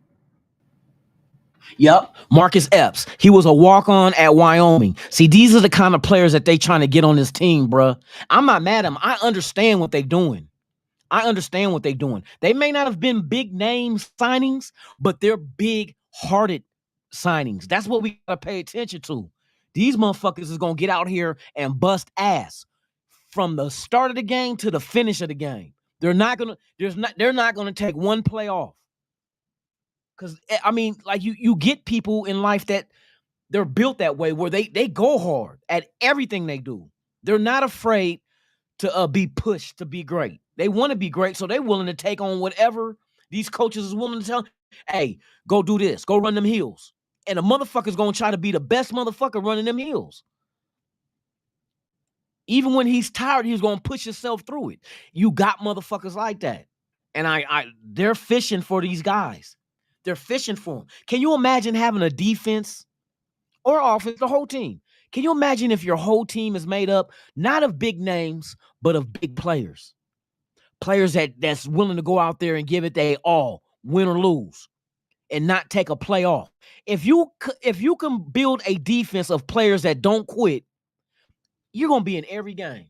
Yep, Marcus Epps. He was a walk-on at Wyoming. See, these are the kind of players that they trying to get on this team, bruh. I'm not mad at them. I understand what they're doing. They may not have been big name signings, but they're big-hearted signings. That's what we gotta pay attention to. These motherfuckers is gonna get out here and bust ass from the start of the game to the finish of the game. They're not gonna take one play off. Because I mean, like you get people in life that they're built that way where they go hard at everything they do. They're not afraid to be pushed to be great. They want to be great, so they're willing to take on whatever these coaches is willing to tell. Hey, go do this, go run them hills, and a motherfucker's gonna try to be the best motherfucker running them hills. Even when he's tired, he's gonna push himself through it. You got motherfuckers like that, and they're fishing for these guys. They're fishing for them. Can you imagine having a defense or offense, the whole team? Can you imagine if your whole team is made up not of big names, but of big players? Players that's willing to go out there and give it their all, win or lose, and not take a play off. If you can build a defense of players that don't quit, you're gonna be in every game.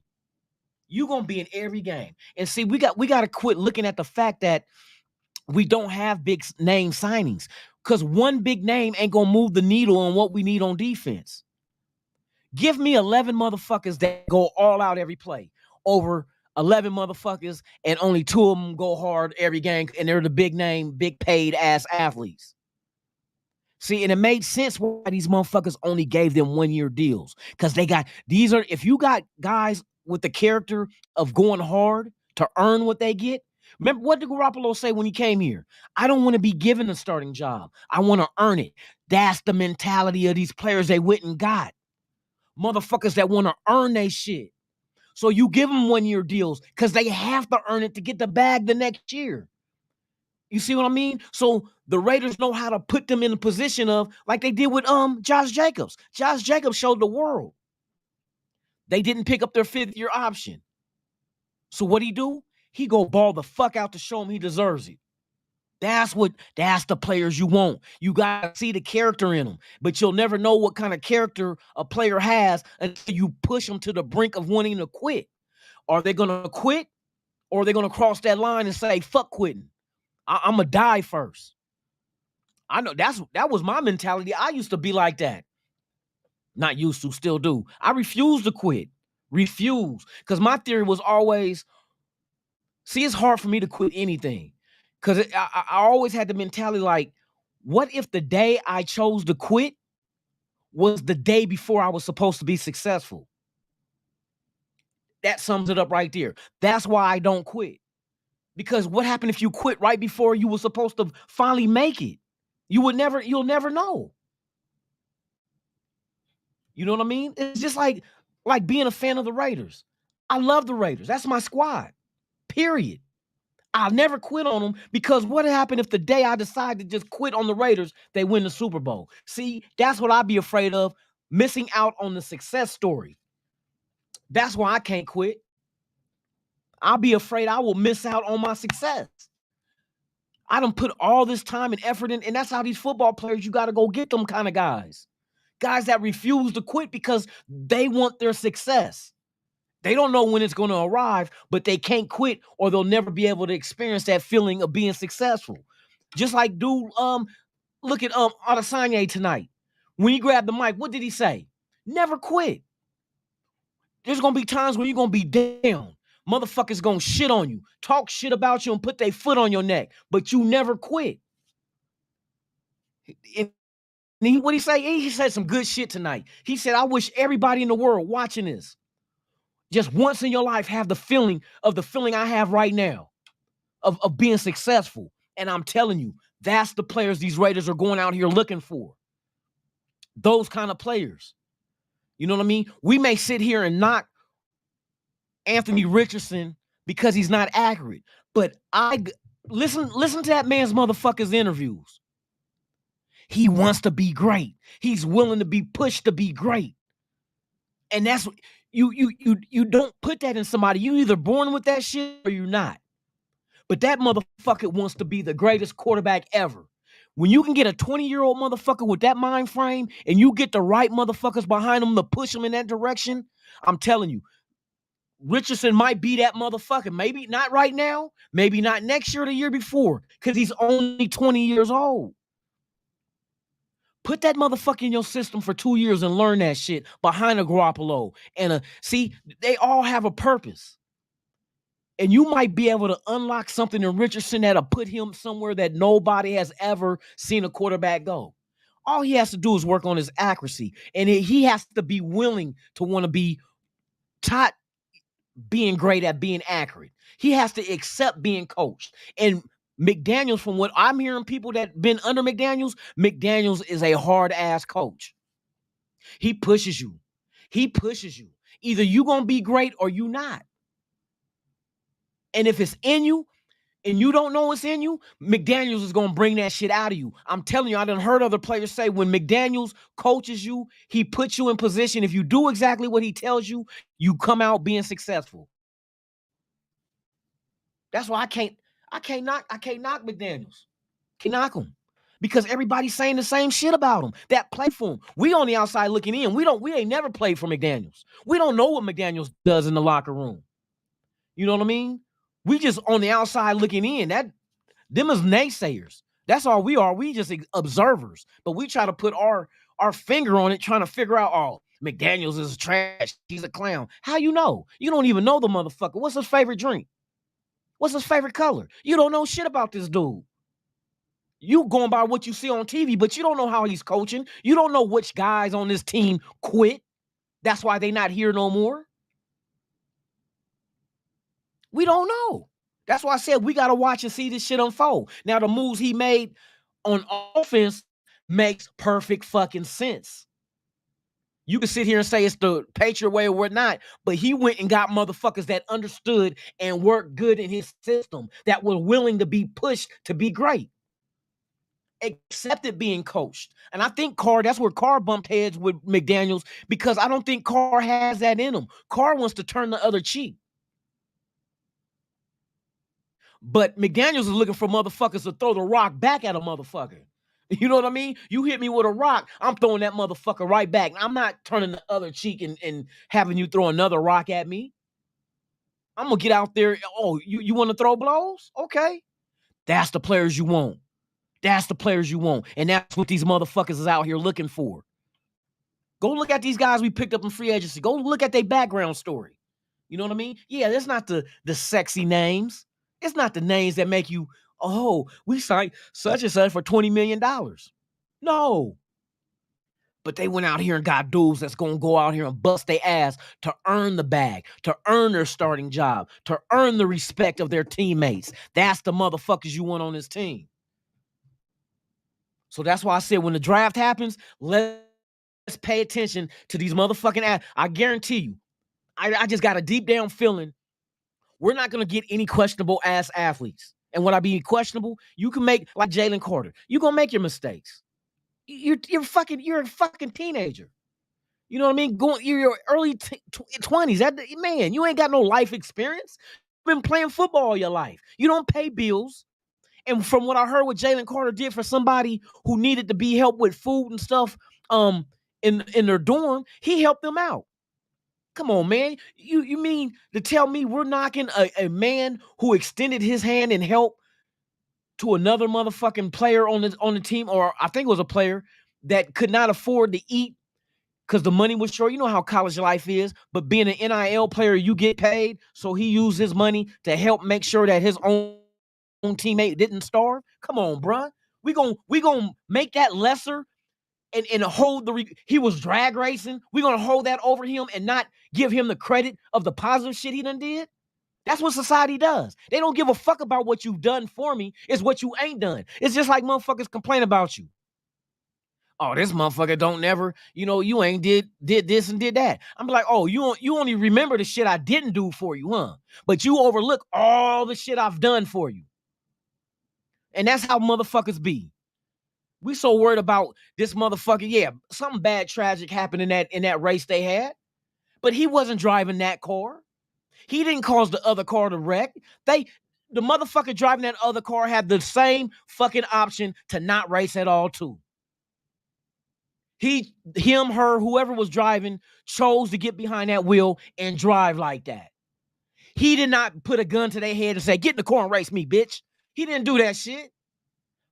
You're gonna be in every game. And see, we got to quit looking at the fact that we don't have big name signings, because one big name ain't gonna move the needle on what we need on defense. Give me 11 motherfuckers that go all out every play over 11 motherfuckers, and only 2 of them go hard every game, and they're the big name, big paid ass athletes. See, and it made sense why these motherfuckers only gave them 1-year deals, because if you got guys with the character of going hard to earn what they get. Remember, what did Garoppolo say when he came here? I don't want to be given a starting job. I want to earn it. That's the mentality of these players they went and got. Motherfuckers that want to earn their shit. So you give them 1-year deals because they have to earn it to get the bag the next year. You see what I mean? So the Raiders know how to put them in a position of, like they did with Josh Jacobs. Josh Jacobs showed the world. They didn't pick up their 5th-year option. So what'd he do? He go ball the fuck out to show him he deserves it. That's the players you want. You got to see the character in them, but you'll never know what kind of character a player has until you push them to the brink of wanting to quit. Are they going to quit, or are they going to cross that line and say, fuck quitting? I'm going to die first. I know that was my mentality. I used to be like that. Not used to, still do. I refuse to quit. Refuse. Because my theory was always, see, it's hard for me to quit anything. Because I always had the mentality like, what if the day I chose to quit was the day before I was supposed to be successful? That sums it up right there. That's why I don't quit. Because what happened if you quit right before you were supposed to finally make it? You'll never know. You know what I mean? It's just like being a fan of the Raiders. I love the Raiders. That's my squad. Period. I'll never quit on them, because what happened if the day I decide to just quit on the Raiders, they win the Super Bowl? See, that's what I'd be afraid of, missing out on the success story. That's why I can't quit. I'll be afraid I will miss out on my success. I done put all this time and effort in, and that's how these football players, you got to go get them kind of guys. Guys that refuse to quit because they want their success. They don't know when it's going to arrive, but they can't quit, or they'll never be able to experience that feeling of being successful. Just like dude, look at Adesanya tonight. When he grabbed the mic, what did he say? Never quit. There's going to be times when you're going to be down. Motherfuckers going to shit on you, talk shit about you, and put their foot on your neck, but you never quit. And what he say? He said some good shit tonight. He said, I wish everybody in the world watching this, just once in your life, have the feeling I have right now of being successful. And I'm telling you, that's the players these Raiders are going out here looking for. Those kind of players. You know what I mean? We may sit here and knock Anthony Richardson because he's not accurate, but listen to that man's motherfuckers interviews. He wants to be great. He's willing to be pushed to be great. And that's what you don't put that in somebody. You either born with that shit or you're not. But that motherfucker wants to be the greatest quarterback ever. When you can get a 20-year-old motherfucker with that mind frame, and you get the right motherfuckers behind him to push him in that direction, I'm telling you, Richardson might be that motherfucker. Maybe not right now, maybe not next year or the year before, because he's only 20 years old. Put that motherfucker in your system for 2 years and learn that shit behind a Garoppolo. And see, they all have a purpose. And you might be able to unlock something in Richardson that'll put him somewhere that nobody has ever seen a quarterback go. All he has to do is work on his accuracy. And he has to be willing to want to be taught being great at being accurate. He has to accept being coached. And McDaniels, from what I'm hearing, people that been under McDaniels is a hard-ass coach. He pushes you. Either you going to be great or you not. And if it's in you and you don't know it's in you, McDaniels is going to bring that shit out of you. I'm telling you, I done heard other players say when McDaniels coaches you, he puts you in position. If you do exactly what he tells you, you come out being successful. That's why I can't knock McDaniels. Can't knock him. Because everybody's saying the same shit about him. That play for him. We on the outside looking in. We ain't never played for McDaniels. We don't know what McDaniels does in the locker room. You know what I mean? We just on the outside looking in. Them is naysayers. That's all we are. We just observers. But we try to put our finger on it, trying to figure out, oh, McDaniels is trash. He's a clown. How you know? You don't even know the motherfucker. What's his favorite drink? What's his favorite color? You don't know shit about this dude. You going by what you see on TV, but you don't know how he's coaching. You don't know which guys on this team quit. That's why they not here no more. We don't know. That's why I said we got to watch and see this shit unfold. Now, the moves he made on offense makes perfect fucking sense. You can sit here and say it's the Patriot way or whatnot, but he went and got motherfuckers that understood and worked good in his system, that were willing to be pushed to be great. Accepted being coached. And I think Carr, that's where Carr bumped heads with McDaniels, because I don't think Carr has that in him. Carr wants to turn the other cheek. But McDaniels is looking for motherfuckers to throw the rock back at a motherfucker. You know what I mean? You hit me with a rock, I'm throwing that motherfucker right back. I'm not turning the other cheek and having you throw another rock at me. I'm going to get out there. Oh, you want to throw blows? Okay. That's the players you want. That's the players you want. And that's what these motherfuckers is out here looking for. Go look at these guys we picked up in free agency. Go look at their background story. You know what I mean? Yeah, it's not the sexy names. It's not the names that make you, oh, we signed such and such for $20 million. No. But they went out here and got dudes that's going to go out here and bust their ass to earn the bag, to earn their starting job, to earn the respect of their teammates. That's the motherfuckers you want on this team. So that's why I said when the draft happens, let's pay attention to these motherfucking ass. I guarantee you, I just got a deep down feeling we're not going to get any questionable ass athletes. And when I be questionable, you can make, like Jalen Carter, you're going to make your mistakes. You're a fucking teenager. You know what I mean? You're your early 20s. Man, you ain't got no life experience. You've been playing football all your life. You don't pay bills. And from what I heard what Jalen Carter did for somebody who needed to be helped with food and stuff in their dorm, he helped them out. Come on, man. You mean to tell me we're knocking a man who extended his hand and helped to another motherfucking player on the team, or I think it was a player that could not afford to eat because the money was short. You know how college life is. But being an NIL player, you get paid. So he used his money to help make sure that his own teammate didn't starve. Come on, bruh. We gonna make that lesser and hold he was drag racing. We're gonna hold that over him and not give him the credit of the positive shit he done did. That's what society does. They don't give a fuck about what you've done for me. It's what you ain't done. It's just like motherfuckers complain about you. Oh, this motherfucker don't never, you ain't did this and did that. I'm like, oh, you only remember the shit I didn't do for you, huh? But you overlook all the shit I've done for you. And that's how motherfuckers be. We so worried about this motherfucker. Yeah, something bad, tragic happened in that race they had. But he wasn't driving that car. He didn't cause the other car to wreck. The motherfucker driving that other car had the same fucking option to not race at all, too. Him, her, whoever was driving chose to get behind that wheel and drive like that. He did not put a gun to their head and say, get in the car and race me, bitch. He didn't do that shit.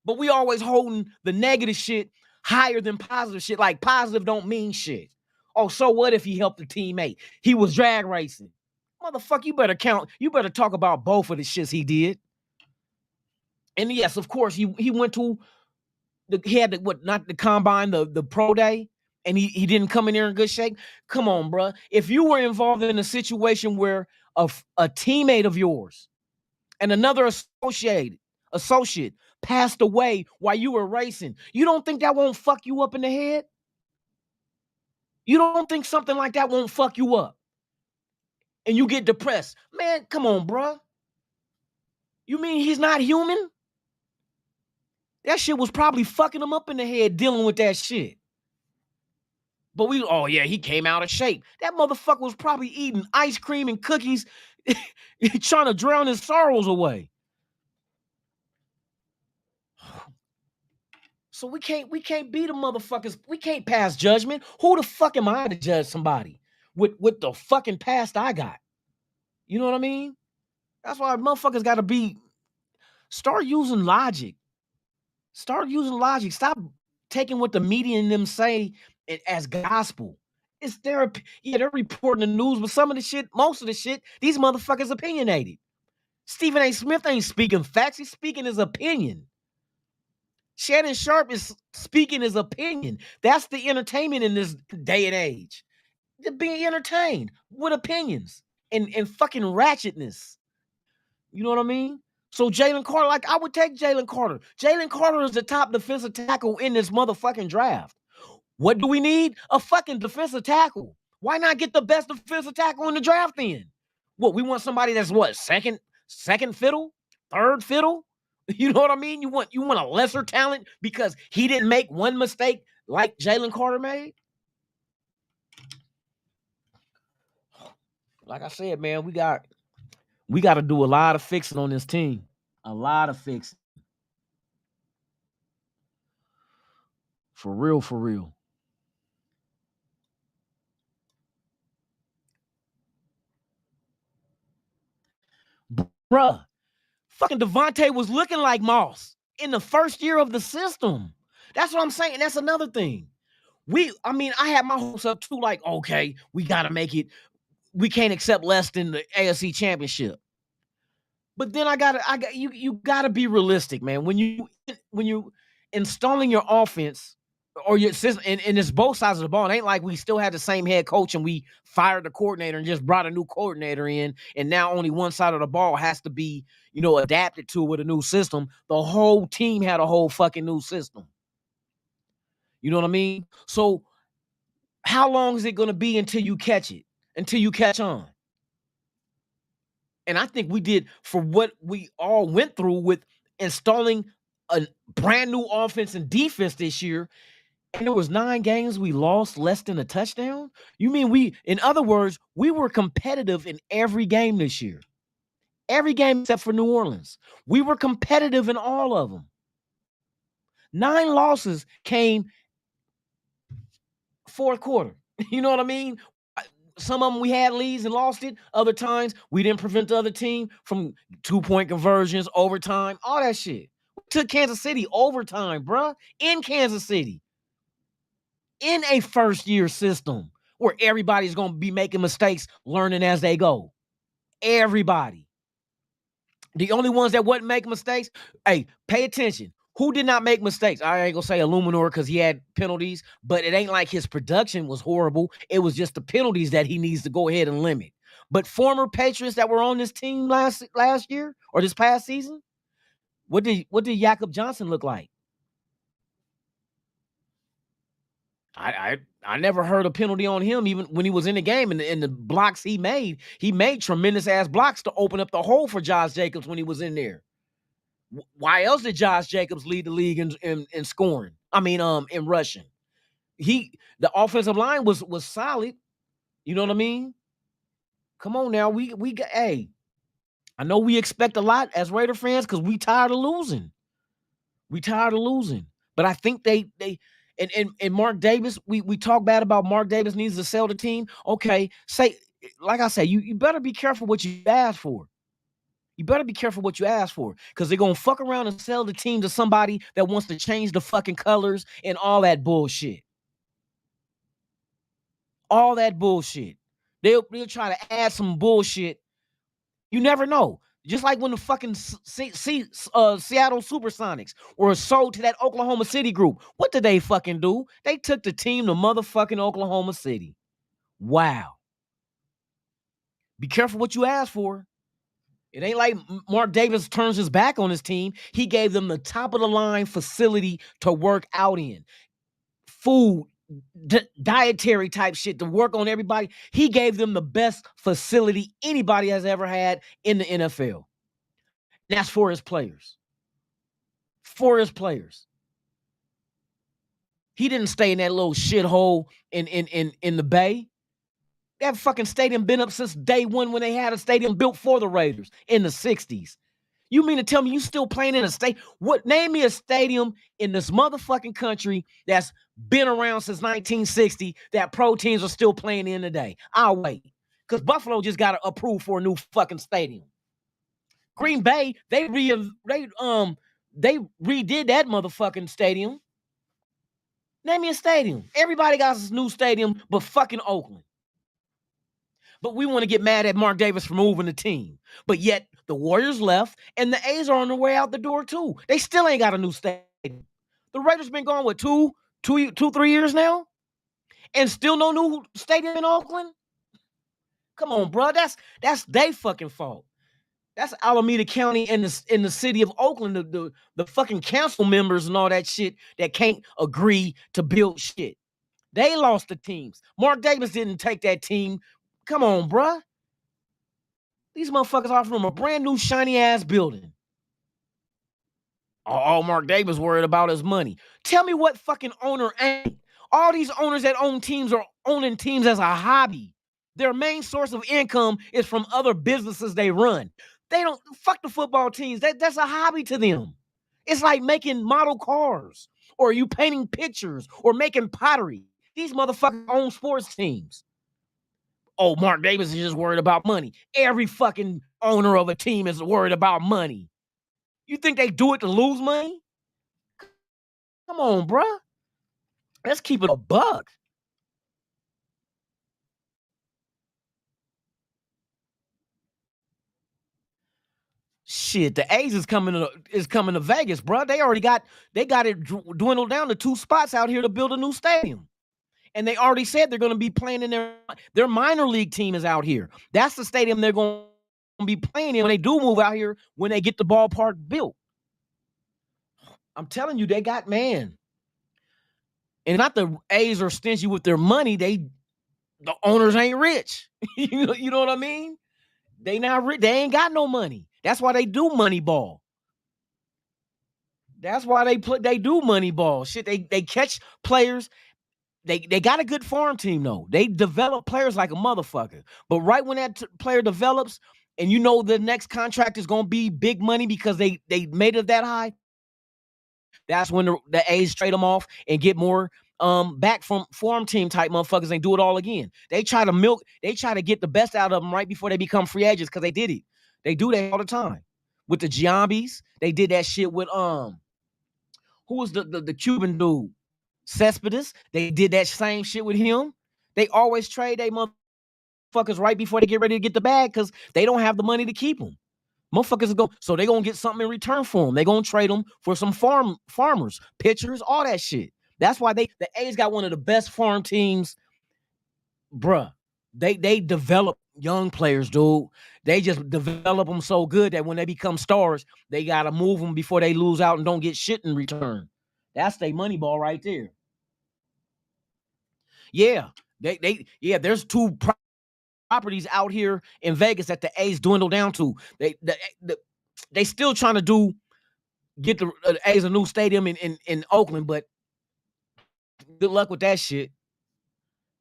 But we always holding the negative shit higher than positive shit. Like positive don't mean shit. Oh, so what if he helped a teammate? He was drag racing. Motherfucker, you better talk about both of the shits he did. And yes, of course, he went to he had not the combine, the pro day, and he didn't come in there in good shape. Come on, bro. If you were involved in a situation where a teammate of yours and another associate passed away while you were racing, you don't think that won't fuck you up in the head? You don't think something like that won't fuck you up? And you get depressed. Man, come on, bro. You mean he's not human? That shit was probably fucking him up in the head dealing with that shit. But he came out of shape. That motherfucker was probably eating ice cream and cookies, trying to drown his sorrows away. So we can't be the motherfuckers. We can't pass judgment. Who the fuck am I to judge somebody with the fucking past I got? You know what I mean? That's why motherfuckers got to start using logic. Start using logic. Stop taking what the media and them say as gospel. It's they're reporting the news, but most of the shit, these motherfuckers opinionated. Stephen A. Smith ain't speaking facts. He's speaking his opinion. Shannon Sharp is speaking his opinion. That's the entertainment in this day and age. To be entertained with opinions and fucking ratchetness. You know what I mean? So Jalen Carter, I would take Jalen Carter. Jalen Carter is the top defensive tackle in this motherfucking draft. What do we need? A fucking defensive tackle. Why not get the best defensive tackle in the draft then? What, we want somebody that's what, second fiddle? Third fiddle? You know what I mean? You want a lesser talent because he didn't make one mistake like Jalen Carter made? Like I said, man, we got to do a lot of fixing on this team. A lot of fixing. For real, for real. Bruh, fucking Devontae was looking like Moss in the first year of the system. That's what I'm saying. That's another thing. I had my hopes up too, like, okay, we got to make it. We can't accept less than the AFC Championship. But then you gotta be realistic, man. When you installing your offense or your system, and it's both sides of the ball. It ain't like we still had the same head coach and we fired the coordinator and just brought a new coordinator in, and now only one side of the ball has to be, adapted to with a new system. The whole team had a whole fucking new system. You know what I mean? So how long is it gonna be until you catch it? Until you catch on? And I think we did for what we all went through with installing a brand new offense and defense this year. And there was 9 games we lost less than a touchdown. You mean in other words, we were competitive in every game this year. Every game except for New Orleans. We were competitive in all of them. 9 losses came fourth quarter. You know what I mean? Some of them we had leads and lost it. Other times we didn't prevent the other team from 2-point conversions, overtime, all that shit. We took Kansas City overtime, bruh, in Kansas City. In a first-year system where everybody's going to be making mistakes, learning as they go. Everybody. The only ones that wouldn't make mistakes, hey, pay attention. Who did not make mistakes? I ain't going to say Illuminor because he had penalties, but it ain't like his production was horrible. It was just the penalties that he needs to go ahead and limit. But former Patriots that were on this team last year or this past season, what did Jakob Johnson look like? I never heard a penalty on him even when he was in the game, and the blocks he made tremendous ass blocks to open up the hole for Josh Jacobs when he was in there. Why else did Josh Jacobs lead the league in scoring? In rushing. The offensive line was solid. You know what I mean? Come on now, we got. Hey, I know we expect a lot as Raider fans because we tired of losing. But I think they and Mark Davis, we talk bad about Mark Davis needs to sell the team. Okay, like I say, you better be careful what you ask for. You better be careful what you ask for because they're going to fuck around and sell the team to somebody that wants to change the fucking colors and all that bullshit. All that bullshit. They'll try to add some bullshit. You never know. Just like when the fucking Seattle Supersonics were sold to that Oklahoma City group. What did they fucking do? They took the team to motherfucking Oklahoma City. Wow. Be careful what you ask for. It ain't like Mark Davis turns his back on his team. He gave them the top of the line facility to work out in. Food, dietary type shit to work on everybody. He gave them the best facility anybody has ever had in the NFL. And that's for his players. He didn't stay in that little shithole in the Bay. That fucking stadium been up since day one when they had a stadium built for the Raiders in the 60s. You mean to tell me you still playing in a state? What? Name me a stadium in this motherfucking country that's been around since 1960 that pro teams are still playing in today. I'll wait. Because Buffalo just got approved for a new fucking stadium. Green Bay, they redid that motherfucking stadium. Name me a stadium. Everybody got this new stadium but fucking Oakland. But we want to get mad at Mark Davis for moving the team. But yet the Warriors left and the A's are on their way out the door too. They still ain't got a new stadium. The Raiders been gone with 3 years now, and still no new stadium in Oakland. Come on, bro. That's they fucking fault. That's Alameda County and in the city of Oakland, the fucking council members and all that shit that can't agree to build shit. They lost the teams. Mark Davis didn't take that team. Come on, bruh. These motherfuckers offered him a brand new shiny ass building. All Mark Davis worried about is money. Tell me what fucking owner ain't. All these owners that own teams are owning teams as a hobby. Their main source of income is from other businesses they run. They don't fuck the football teams. That's a hobby to them. It's like making model cars, or you painting pictures, or making pottery. These motherfuckers own sports teams. Oh, Mark Davis is just worried about money. Every fucking owner of a team is worried about money. You think they do it to lose money? Come on, bruh. Let's keep it a buck. Shit, the A's is coming to Vegas, bro. They got it dwindled down to 2 spots out here to build a new stadium. And they already said they're going to be playing in their minor league team is out here. That's the stadium they're going to be playing in when they do move out here, when they get the ballpark built. I'm telling you, they got, man. And not the A's are stingy with their money. The owners ain't rich. You know what I mean? They not rich. They ain't got no money. That's why they do money ball. That's why they do money ball. Shit, they catch players. They got a good farm team, though. They develop players like a motherfucker. But right when that player develops, and you know the next contract is going to be big money because they made it that high, that's when the A's trade them off and get more back from farm team type motherfuckers and do it all again. They try to get the best out of them right before they become free agents because they did it. They do that all the time. With the Giambis, they did that shit with who was the Cuban dude? Cespedes. They did that same shit with him. They always trade they motherfuckers right before they get ready to get the bag because they don't have the money to keep them. Motherfuckers so they're going to get something in return for them. They're going to trade them for some farmers, pitchers, all that shit. That's why the A's got one of the best farm teams, bruh. They develop young players, dude. They just develop them so good that when they become stars, they got to move them before they lose out and don't get shit in return. That's their money ball right there. Yeah, there's 2 properties out here in Vegas that the A's dwindle down to. They still trying to get the A's a new stadium in Oakland, but good luck with that shit.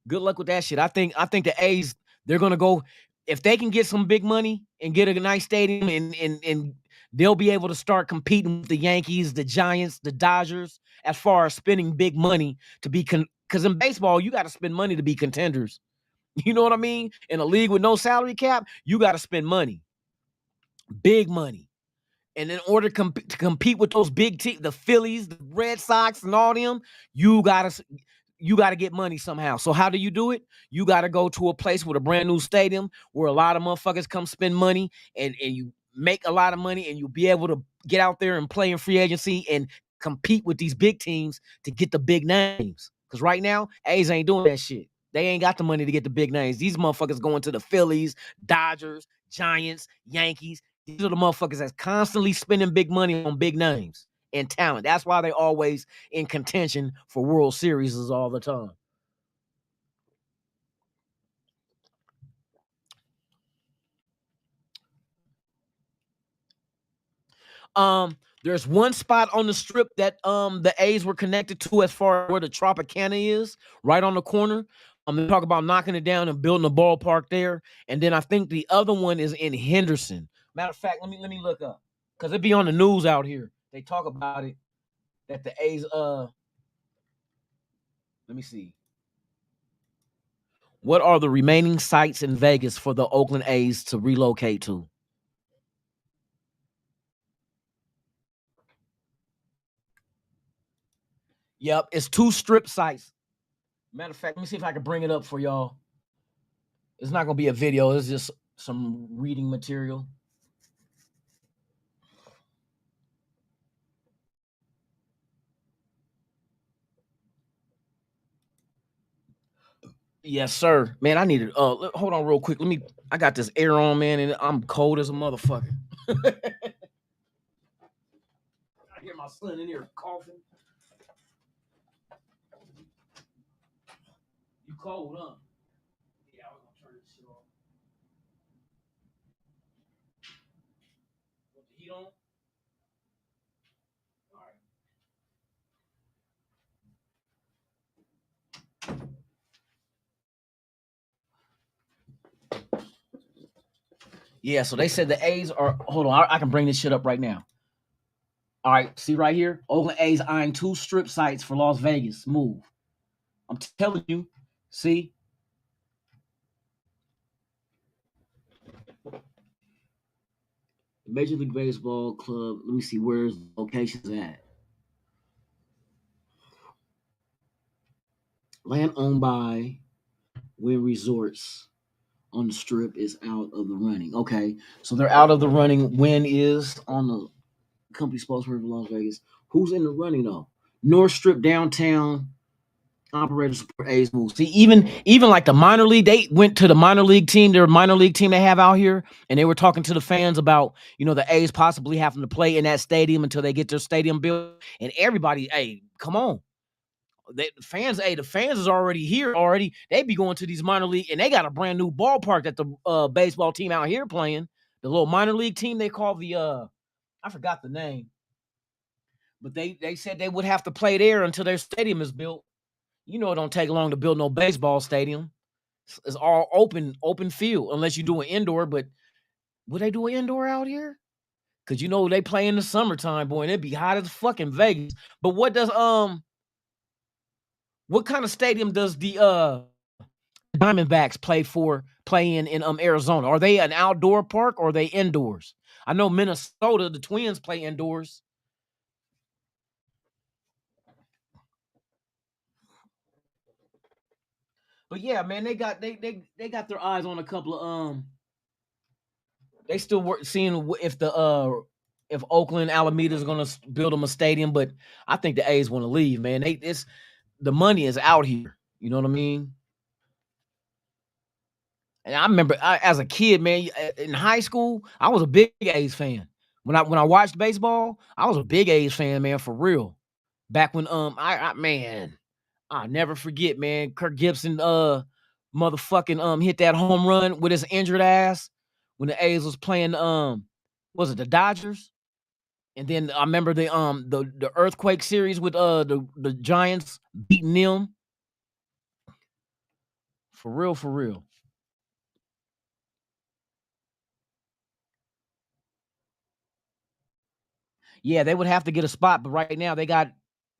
Good luck with that shit. I think the A's, they're gonna go, if they can get some big money and get a nice stadium and they'll be able to start competing with the Yankees, the Giants, the Dodgers, as far as spending big money to be because in baseball you got to spend money to be contenders. You know what I mean? In a league with no salary cap, you got to spend money, big money. And in order to compete with those big teams, the Phillies, the Red Sox, and all them, you gotta get money somehow. So how do you do it? You gotta go to a place with a brand new stadium where a lot of motherfuckers come spend money, and you make a lot of money, and you'll be able to get out there and play in free agency and compete with these big teams to get the big names. Because right now, A's ain't doing that shit. They ain't got the money to get the big names. These motherfuckers going to the Phillies, Dodgers, Giants, Yankees. These are the motherfuckers that's constantly spending big money on big names and talent. That's why they always in contention for World Series all the time. There's one spot on the strip that the A's were connected to as far as where the Tropicana is, right on the corner. They talk about knocking it down and building a ballpark there, and then I think the other one is in Henderson. Matter of fact, let me look up because it be on the news out here. They talk about it that the A's. Let me see. What are the remaining sites in Vegas for the Oakland A's to relocate to? Yep, it's 2 strip sites. Matter of fact, let me see if I can bring it up for y'all. It's not gonna be a video. It's just some reading material. Yes, sir. Man, I needed hold on real quick. I got this air on, man, and I'm cold as a motherfucker. I hear my son in here coughing. You cold, huh? Yeah, I was gonna turn this shit off. Put the heat on. Yeah, so they said the A's are. Hold on, I can bring this shit up right now. All right, see right here, Oakland A's eyeing 2 strip sites for Las Vegas move. I'm telling you. See, Major League Baseball club. Let me see where's the locations at. Land owned by Wynn Resorts on the strip is out of the running. Okay, so they're out of the running. Wynn is on the company spokesman for Las Vegas. Who's in the running though? North Strip downtown operators support A's move. See, even like the minor league, they went to the minor league team, their minor league team they have out here, and they were talking to the fans about the A's possibly having to play in that stadium until they get their stadium built. And everybody, hey, come on. The fans is already here already. They be going to these minor league, and they got a brand new ballpark that the baseball team out here playing. The little minor league team they call the I forgot the name, but they said they would have to play there until their stadium is built. It don't take long to build no baseball stadium. It's all open field unless you do an indoor. But would they do an indoor out here? Because they play in the summertime, boy, and it'd be hot as fucking Vegas. But what kind of stadium does the Diamondbacks play in Arizona? Are they an outdoor park or are they indoors? I know Minnesota, the Twins play indoors. But yeah, man, they got their eyes on a couple of they still seeing if Oakland Alameda is gonna build them a stadium, but I think the A's want to leave, man. The money is out here. You know what I mean? And I remember as a kid, man, in high school, I was a big A's fan. When I watched baseball, I was a big A's fan, man, for real. Back when man, I never forget, man. Kirk Gibson motherfucking hit that home run with his injured ass when the A's was playing was it the Dodgers? And then I remember the earthquake series with the Giants beating them. For real, for real. Yeah, they would have to get a spot, but right now they got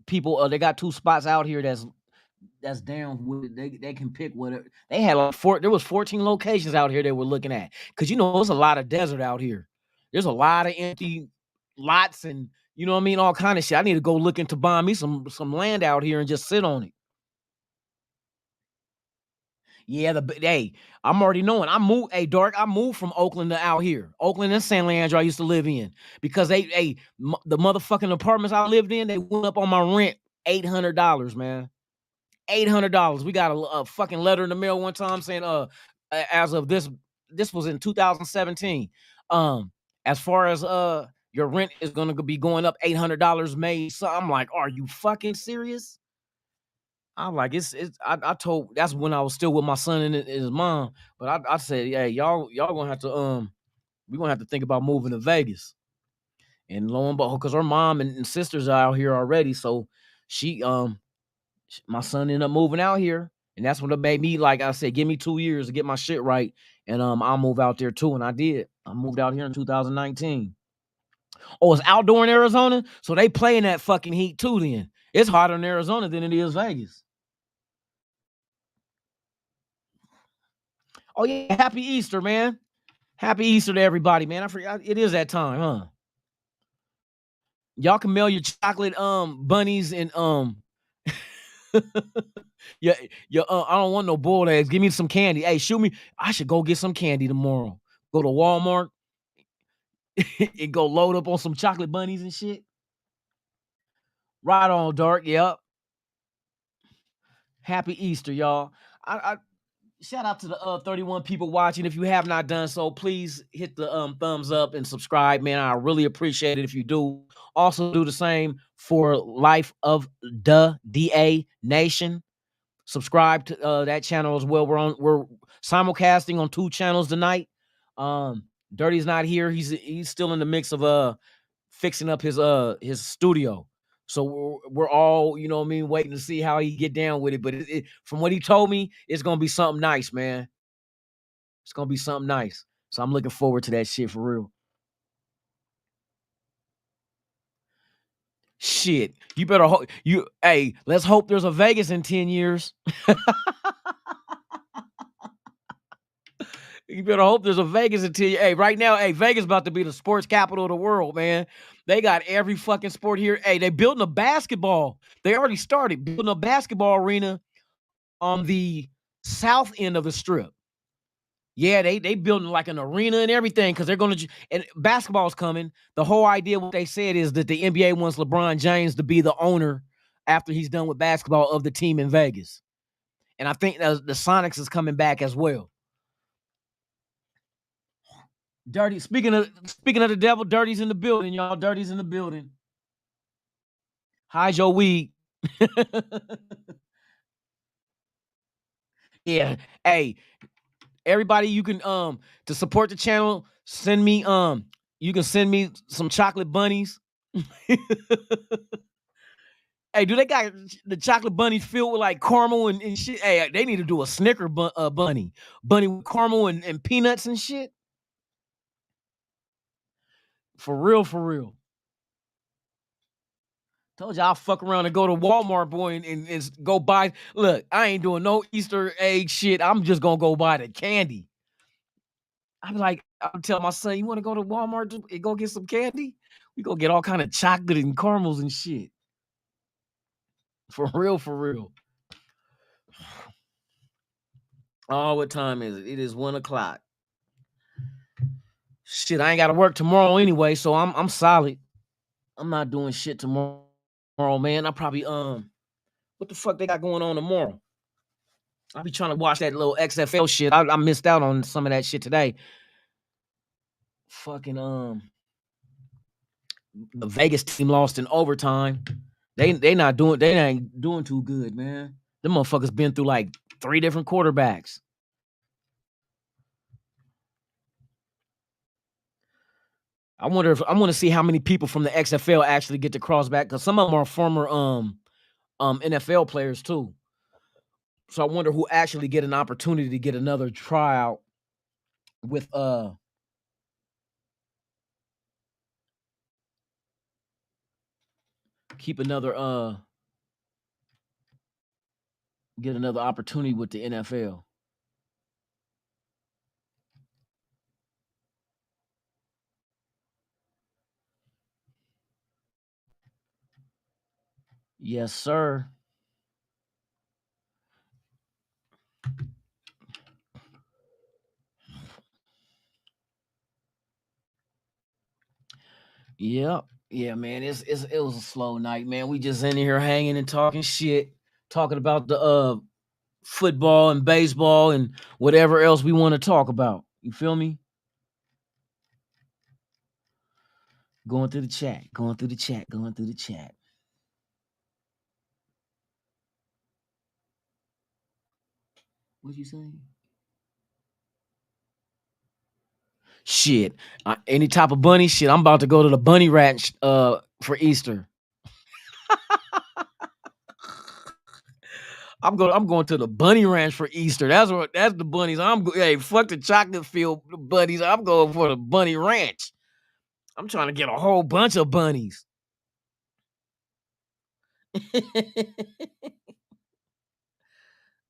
people. They got 2 spots out here that's down with they can pick whatever. They had like there was 14 locations out here they were looking at because there's a lot of desert out here. There's a lot of empty lots and you know what I mean, all kind of shit. I need to go look into buying me some land out here and just sit on it. Yeah, hey, I'm already knowing. I moved from Oakland to out here. Oakland and San Leandro I used to live in because the motherfucking apartments I lived in, they went up on my rent $800, man. $800. We got a fucking letter in the mail one time saying, as of this was in 2017. As far as your rent is gonna be going up $800 May. So I'm like, are you fucking serious? I'm like, I told that's when I was still with my son and his mom, but I said, yeah, y'all gonna have to we gonna have to think about moving to Vegas. And lo and behold, because her mom and sisters are out here already, so she my son ended up moving out here. And that's what it made me, like I said, give me 2 years to get my shit right. And I'll move out there too. And I did. I moved out here in 2019. Oh, it's outdoor in Arizona? So they play in that fucking heat too then. It's hotter in Arizona than it is Vegas. Oh, yeah. Happy Easter, man. Happy Easter to everybody, man. I forgot it is that time, huh? Y'all can mail your chocolate bunnies and yeah, I don't want no boiled eggs. Give me some candy. Hey, shoot me. I should go get some candy tomorrow. Go to Walmart and go load up on some chocolate bunnies and shit. Right on, Dark. Yep. Happy Easter, y'all. I shout out to the 31 people watching. If you have not done so, please hit the thumbs up and subscribe, man. I really appreciate it if you do. Also do the same for Life of the DA Nation. Subscribe to that channel as well. We're simulcasting on 2 channels tonight. Dirty's not here. He's still in the mix of fixing up his studio. So we're all, you know what I mean, waiting to see how he get down with it. But from what he told me, it's gonna be something nice, man. It's gonna be something nice. So I'm looking forward to that shit for real. Shit, you better hope hey, let's hope there's a Vegas in 10 years. You better hope there's a Vegas in 10 years. Hey, right now, hey, Vegas about to be the sports capital of the world, man. They got every fucking sport here. Hey, they building a basketball. They already started building a basketball arena on the south end of the strip. Yeah, they building like an arena and everything because they're gonna and basketball's coming. The whole idea, what they said is that the NBA wants LeBron James to be the owner after he's done with basketball of the team in Vegas. And I think the Sonics is coming back as well. Dirty. Speaking of the devil, Dirty's in the building, y'all. Dirty's in the building. Hide your weed. Yeah. Hey, everybody, you can to support the channel, send me you can send me some chocolate bunnies. Hey, do they got the chocolate bunnies filled with like caramel and shit? Hey, they need to do a Snicker bunny with caramel and peanuts and shit. For real, for real. Told you I'll fuck around and go to Walmart, boy, and go buy. Look, I ain't doing no Easter egg shit. I'm just gonna go buy the candy. I'm like, I'll tell my son, you want to go to Walmart and go get some candy? We go get all kind of chocolate and caramels and shit. For real, for real. Oh, what time is it? It is 1:00. Shit, I ain't gotta work tomorrow anyway, so I'm solid. I'm not doing shit tomorrow, man. I probably what the fuck they got going on tomorrow? I'll be trying to watch that little XFL shit. I missed out on some of that shit today. Fucking the Vegas team lost in overtime. They ain't doing too good, man. Them motherfuckers been through like 3 different quarterbacks. I want to see how many people from the XFL actually get to cross back because some of them are former NFL players too. So I wonder who actually get an opportunity to get another tryout with keep another get another opportunity with the NFL. Yes, sir. Yep. Yeah, man. It was a slow night, man. We just in here hanging and talking shit, talking about the football and baseball and whatever else we want to talk about. You feel me? Going through the chat, going through the chat, going through the chat. What you saying? Shit, any type of bunny shit. I'm about to go to the bunny ranch for Easter. I'm going to the bunny ranch for Easter. That's the bunnies. Hey, fuck the chocolate field bunnies. I'm going for the bunny ranch. I'm trying to get a whole bunch of bunnies.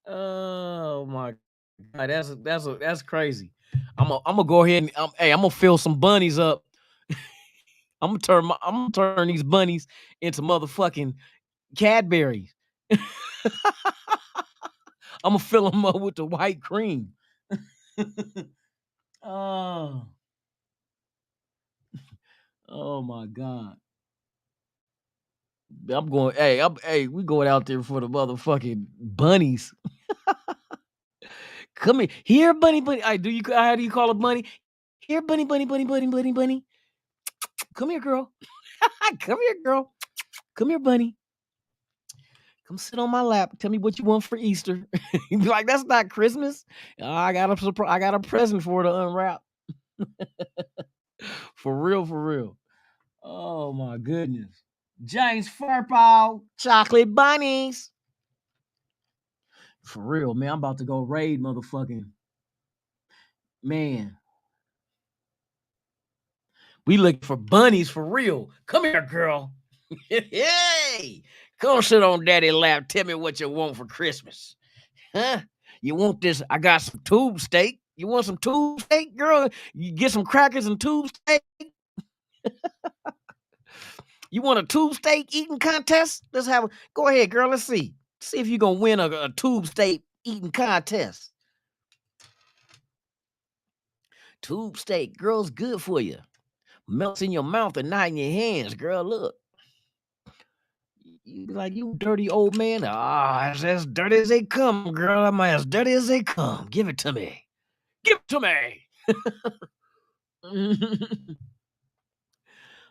Oh my God, that's crazy. I'm gonna go ahead and I'm gonna fill some bunnies up. I'm gonna turn these bunnies into motherfucking Cadbury's. I'm gonna fill them up with the white cream. Oh, oh my God. I'm going, hey, we going out there for the motherfucking bunnies. Come here, bunny, bunny. How do you call a bunny? Here, bunny, bunny, bunny, bunny, bunny, bunny. Come here, girl. Come here, girl. Come here, bunny. Come sit on my lap. Tell me what you want for Easter. You be like, that's not Christmas. I got a present for her to unwrap. For real, for real. Oh my goodness. James Furpo, chocolate bunnies. For real, man. I'm about to go raid motherfucking man. We looking for bunnies for real. Come here, girl. Hey, come sit on daddy's lap. Tell me what you want for Christmas. Huh? You want this? I got some tube steak. You want some tube steak, girl? You get some crackers and tube steak. You want a tube steak eating contest? Go ahead, girl. Let's see. See if you're gonna win a tube steak eating contest. Tube steak, girl's good for you. Melts in your mouth and not in your hands, girl. Look. You be like, you dirty old man. It's as dirty as they come, girl. I'm as dirty as they come. Give it to me. Give it to me.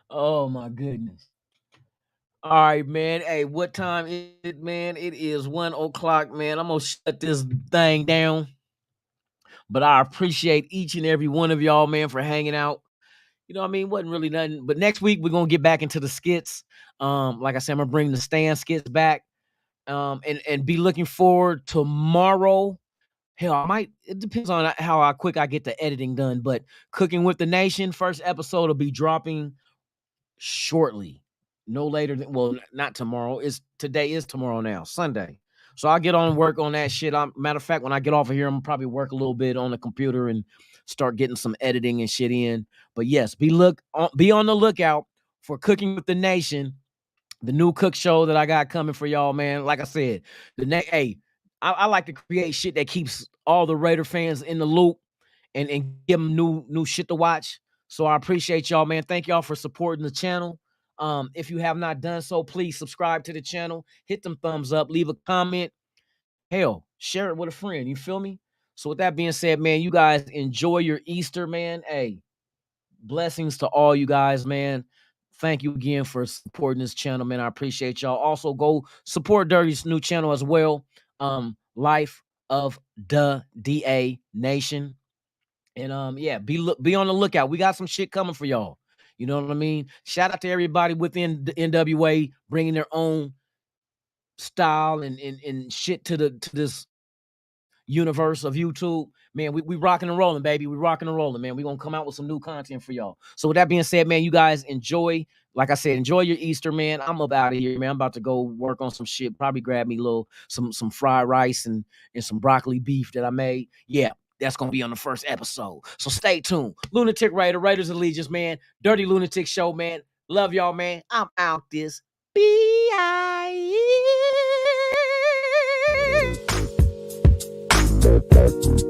Oh my goodness. All right, man. Hey, what time is it, man? It is 1:00, man. I'm gonna shut this thing down. But I appreciate each and every one of y'all, man, for hanging out. You know what I mean? Wasn't really nothing. But next week we're gonna get back into the skits. Like I said, I'm gonna bring the stand skits back. And be looking forward tomorrow. Hell, it depends on how quick I get the editing done, but Cooking with the Nation, first episode will be dropping shortly. No later than, well, not tomorrow. Today is tomorrow now, Sunday. So I'll get on and work on that shit. Matter of fact, when I get off of here, I'm gonna probably work a little bit on the computer and start getting some editing and shit in. But yes, be on the lookout for Cooking with the Nation, the new cook show that I got coming for y'all, man. Like I said, I like to create shit that keeps all the Raider fans in the loop and give them new shit to watch. So I appreciate y'all, man. Thank y'all for supporting the channel. If you have not done so, please subscribe to the channel. Hit them thumbs up. Leave a comment. Hell, share it with a friend. You feel me? So with that being said, man, you guys enjoy your Easter, man. Hey, blessings to all you guys, man. Thank you again for supporting this channel, man. I appreciate y'all. Also, go support Dyrti's new channel as well. Life of the DA Nation. And yeah, be on the lookout. We got some shit coming for y'all. You know what I mean? Shout out to everybody within the NWA bringing their own style and shit to this universe of YouTube. Man, we rocking and rolling, baby. We rocking and rolling, man. We gonna come out with some new content for y'all. So with that being said, man, you guys enjoy. Like I said, enjoy your Easter, man. I'm up out of here, man. I'm about to go work on some shit. Probably grab me some fried rice and some broccoli beef that I made. Yeah, that's gonna be on the first episode. So stay tuned. Lunatic Raider, Raiders Allegiance, man. Dyrti-Lunatik Show, man. Love y'all, man. I'm out this. B.I.E. Thank you.